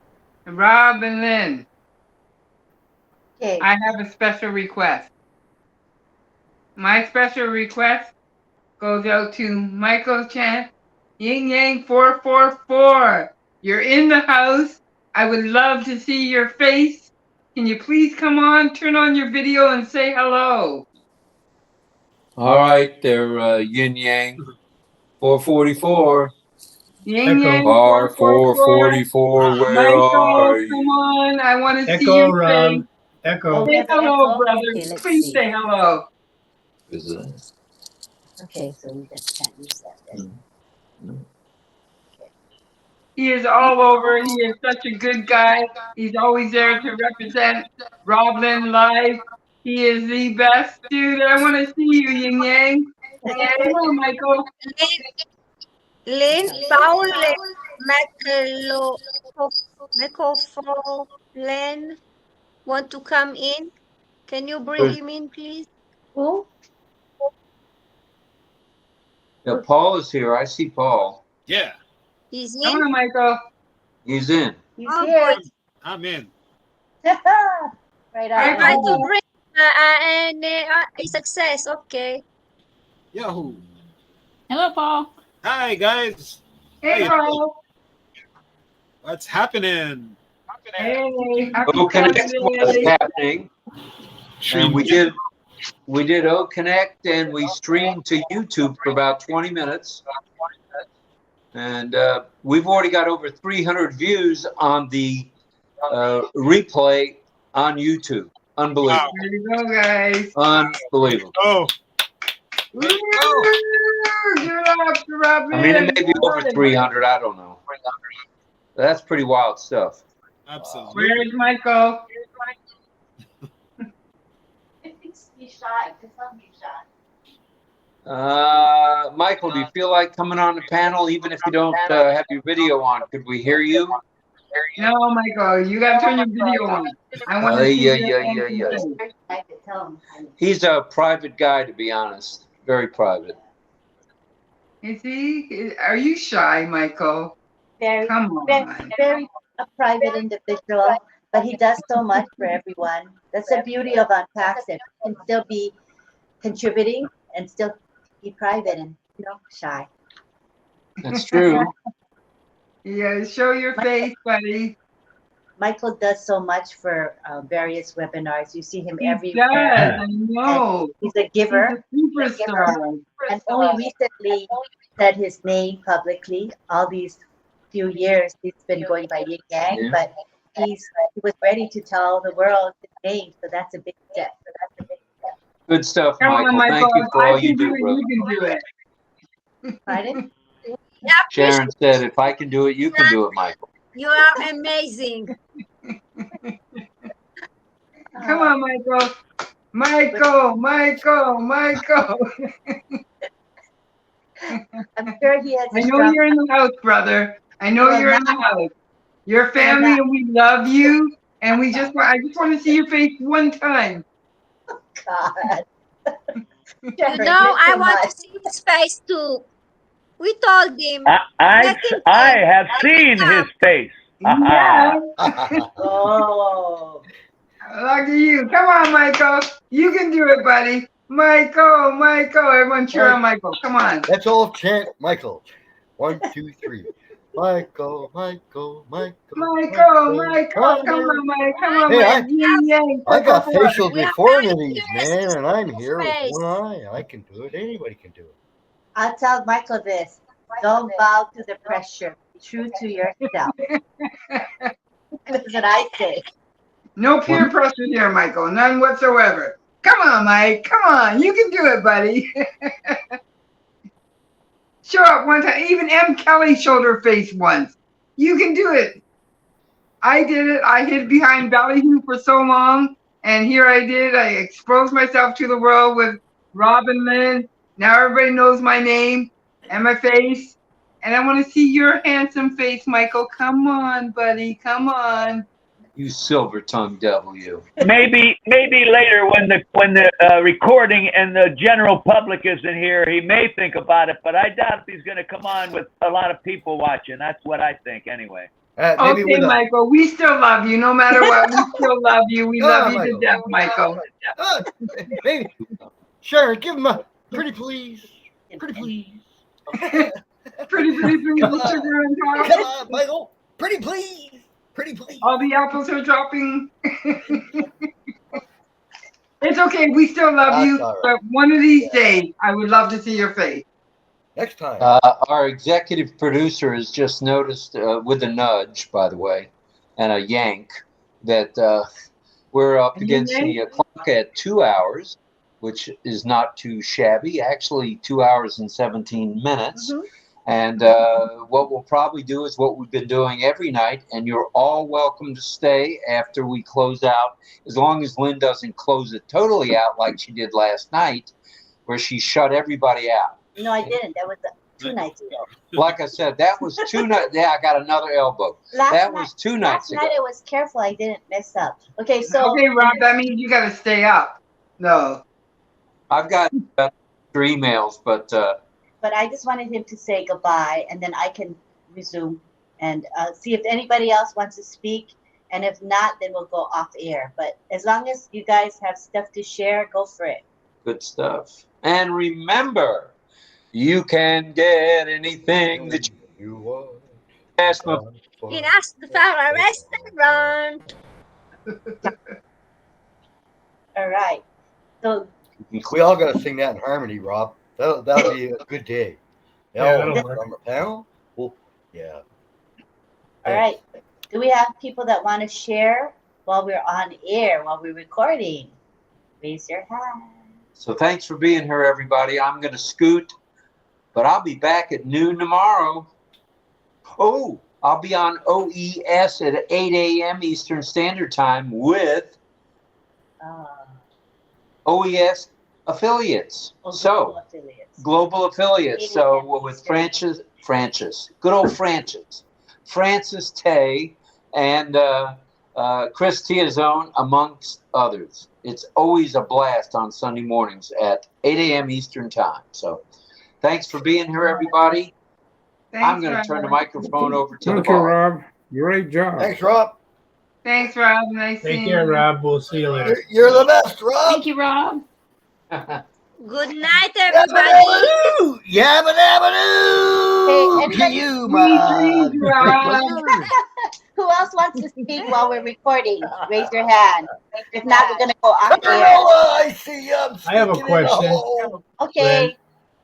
Rob and Lynn. Okay. I have a special request. My special request goes out to Michael Chan, Yin Yang 444. You're in the house. I would love to see your face. Can you please come on, turn on your video and say hello? All right, there, Yin Yang 444. Yin Yang R 444. 444, where Michael, are come you? on. I want to see Echo, your Rob. face. Echo. Say hello, brother. Okay, let's Please see. say hello. Is it? Okay, so we just can't use that then. He is all over. He is such a good guy. He's always there to represent RobLynnLive. He is the best dude. I want to see you, Yin Yang. Come on, Michael. Lynn, Paul, Len, want to come in? Can you bring him in, please? Who? Yeah, Paul is here. I see Paul. Yeah, He's Come in? on, Michael. He's in. He's Oh, here. good. I'm in. Right Hi, on. Try to Paul. bring a success. Okay. Yahoo. Hello, Paul. Hi, guys. Hey, Hey, Paul. what's happening? Hey, happy OConnect was Saturday. happening, and we did OConnect, and we streamed to YouTube for about 20 minutes. And we've already got over 300 views on the replay on YouTube. Unbelievable. There you go, guys. Unbelievable. Oh, Woo! Give it up to RobLynn. I mean, it may be over 300. I don't know. That's pretty wild stuff. absolutely. Where is Michael? He's shy. Just let him be shy. Michael, do you feel like coming on the panel, even if you don't have your video on? Could we hear you? No, Michael, you got to turn your video on. I want to see Yeah. your face. I could tell him. He's a private guy, to be honest. Very private. Is he? Are you shy, Michael? Very, Come on. very a private individual, but he does so much for everyone. That's the beauty of ONPASSIVE. He can still be contributing and still be private and shy. That's true. Yeah, show your face, buddy. Michael does so much for various webinars. You see him He everywhere. does. I know. He's a giver. He's a superstar. And only recently said his name publicly. All these few years he's been going by Yin Yang, Yeah. but he was ready to tell the world his name. So that's a big step. Good stuff, Come on, Michael. Thank you Michael. for I all you can do do, it. brother. You can do it. Pardon? Yeah, Sharon said, if I can do it, you can do it, Michael. you are amazing. Come on, Michael. Michael. I'm sure he has I a know strong. you're in the house, brother. I know Well, you're in the house. Your family and we love you. And I just want to see your face one time. God. I want to see his face too. We told him. I have seen his face. Yeah. Oh. Lucky you. Come on, Michael. You can do it, buddy. Michael. Everyone cheer on Michael. Come on. Let's all chant Michael. 1, 2, 3. Michael. Come on, Mike. Come on, Mike. I got facial deformities, man, and I'm here with one eye. I can do it. Anybody can do it. I'll tell Michael this. Don't bow to the pressure. Be true to yourself. That's what I say. No peer pressure here, Michael. None whatsoever. Come on, Mike. Come on. You can do it, buddy. Show up one time. Even M. Kelly showed her face once. You can do it. I did it. I hid behind Ballyhoo for so long. And here I did. I exposed myself to the world with RobLynn. Now everybody knows my name and my face. And I want to see your handsome face, Michael. Come on, buddy. Come on. You silver-tongued devil, you. Maybe later when the recording and the general public isn't here, he may think about it. But I doubt if he's going to come on with a lot of people watching. That's what I think, anyway. Okay, Michael. We still love you, no matter what. We still love you. We love you to death, Michael. Maybe. Sharon, give him a pretty please. Pretty please. Pretty please. Come on, Michael. Pretty please. Pretty please. All the apples are dropping. It's okay. We still love you. Right. But one of these days, I would love to see your face. Next time. Our executive producer has just noticed, with a nudge, by the way, and a yank, that we're up against the clock at 2 hours, which is not too shabby. Actually, 2 hours and 17 minutes. Mm-hmm. And what we'll probably do is what we've been doing every night, and you're all welcome to stay after we close out, as long as Lynn doesn't close it totally out like she did last night, where she shut everybody out. No, I didn't. That was 2 nights ago. Like I said, that was 2 nights. Yeah, I got another elbow. That was 2 nights ago. Last night I was careful. I didn't mess up. Okay, so. Okay, Rob, that means you got to stay up. No. I've got 3 emails, but I just wanted him to say goodbye, and then I can resume and see if anybody else wants to speak. And if not, then we'll go off air. But as long as you guys have stuff to share, go for it. Good stuff. And remember, you can get anything that you want. Ask me. In a restaurant. All right. So we all got to sing that in harmony, Rob. That'll be a good day. That'll work. work. On the panel? Well, yeah. All right. Do we have people that want to share while we're on air, while we're recording? Raise your hand. So thanks for being here, everybody. I'm going to scoot, but I'll be back at noon tomorrow. Oh, I'll be on OES at 8 a.m. Eastern Standard Time with OES affiliates. Global affiliates. So with Francis, good old Francis Tay, and Chris Tiazone, amongst others. It's always a blast on Sunday mornings at 8 a.m. Eastern Time. So thanks for being here, everybody. I'm going to turn the microphone over to the bar. Thank you, Rob. Great job. Thanks, Rob. Thanks, Rob. Nice seeing you. Take care, Rob. We'll see you later. You're the best, Rob. Thank you, Rob. Good night, everybody. Yabba dabba doo. To you, Rob. Who else wants to speak while we're recording? Raise your hand. If not, we're going to go off air. I see you. I have a question. Okay.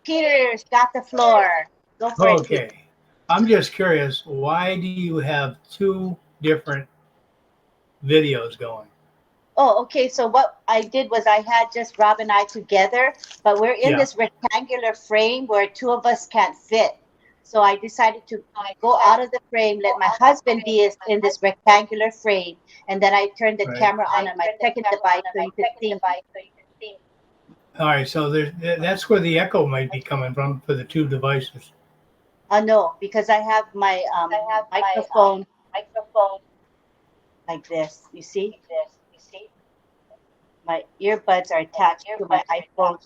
Peter's got the floor. Go for it. Okay. I'm just curious, why do you have 2 different videos going? Oh, okay. So what I did was I had just Rob and I together, but we're in this rectangular frame where 2 of us can't fit. So I decided to go out of the frame, let my husband be in this rectangular frame, and then I turned the camera on my second device so you could see. All right, so that's where the echo might be coming from for the 2 devices. No, because I have my microphone like this. You see? My earbuds are attached to my iPhone,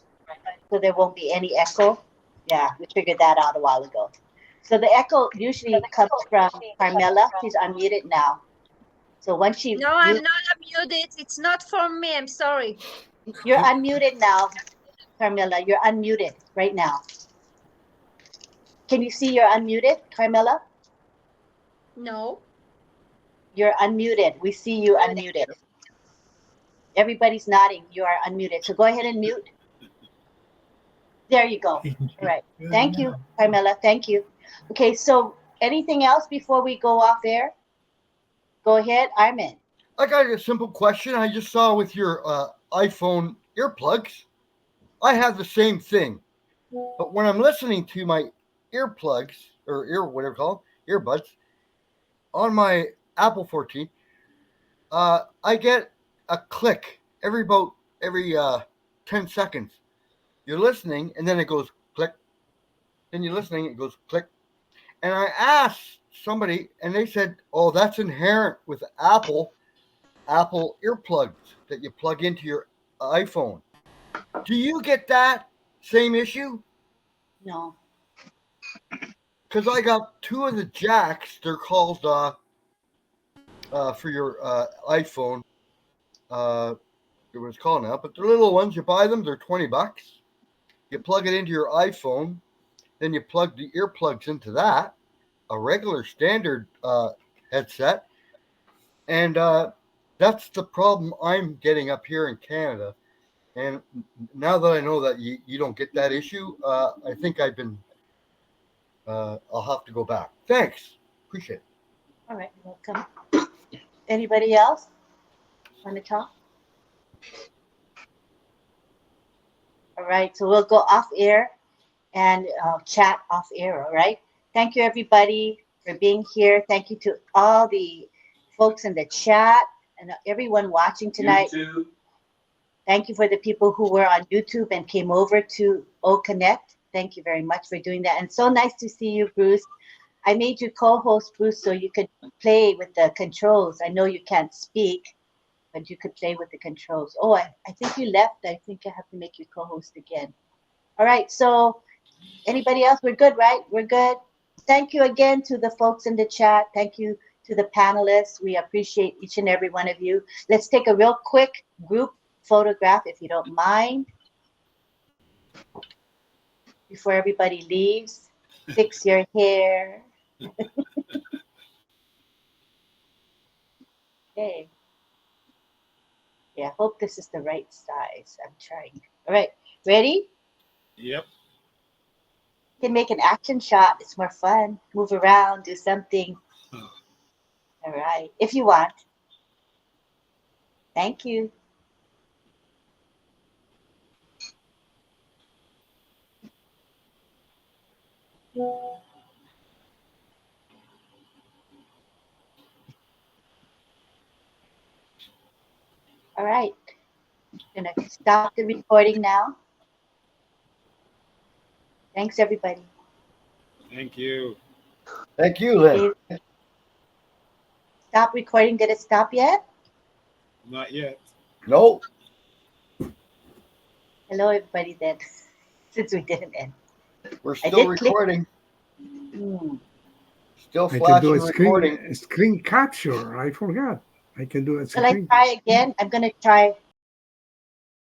so there won't be any echo. Yeah, we figured that out a while ago. So the echo usually comes from Carmela. She's unmuted now. So once she No, I'm not unmuted. It's not for me. I'm sorry. you're unmuted now, Carmela. You're unmuted right now. Can you see you're unmuted, Carmela? No. You're unmuted. We see you unmuted. Everybody's nodding. You are unmuted. So go ahead and mute. There you go. All right. Thank you, Carmela. Thank you. Okay, so anything else before we go off air? Go ahead, Armin. I got a simple question. I just saw with your iPhone earplugs, I have the same thing. But when I'm listening to my earplugs or whatever called earbuds on my Apple 14, I get a click every 10 seconds. You're listening, and then it goes click. Then you're listening, it goes click. And I asked somebody, and they said, "Oh, that's inherent with Apple earplugs that you plug into your iPhone." Do you get that same issue? No. Because I got two of the jacks. They're called for your iPhone. It was called now, but they're little ones. You buy them. They're $20. You plug it into your iPhone. Then you plug the earplugs into that, a regular standard headset. And that's the problem I'm getting up here in Canada. And now that I know that you don't get that issue, I think I've been, I'll have to go back. Thanks. Appreciate it. All right, welcome. Anybody else want to talk? All right, so we'll go off air and chat off air, all right? Thank you, everybody, for being here. Thank you to all the folks in the chat and everyone watching tonight. YouTube. Thank you for the people who were on YouTube and came over to OConnect. Thank you very much for doing that. And so nice to see you, Bruce. I made you co-host, Bruce, so you could play with the controls. I know you can't speak, but you could play with the controls. Oh, I think you left. I think I have to make you co-host again. All right, so anybody else? We're good, right? We're good. Thank you again to the folks in the chat. Thank you to the panelists. We appreciate each and every one of you. Let's take a real quick group photograph, if you don't mind, before everybody leaves. Fix your hair. Okay. Yeah, I hope this is the right size. I'm trying. All right, ready? Yep. You can make an action shot. It's more fun. Move around, do something. All right, if you want. Thank you. All right, I'm gonna stop the recording now. Thanks, everybody. Thank you. Thank you, Lynn. Stop recording. Did it stop yet? Not yet. No. Hello, everybody, then, since we didn't end. We're still recording. Still I can flashing do a recording. screen capture. I forgot. I can do a Shall I screen. try again? I'm going to try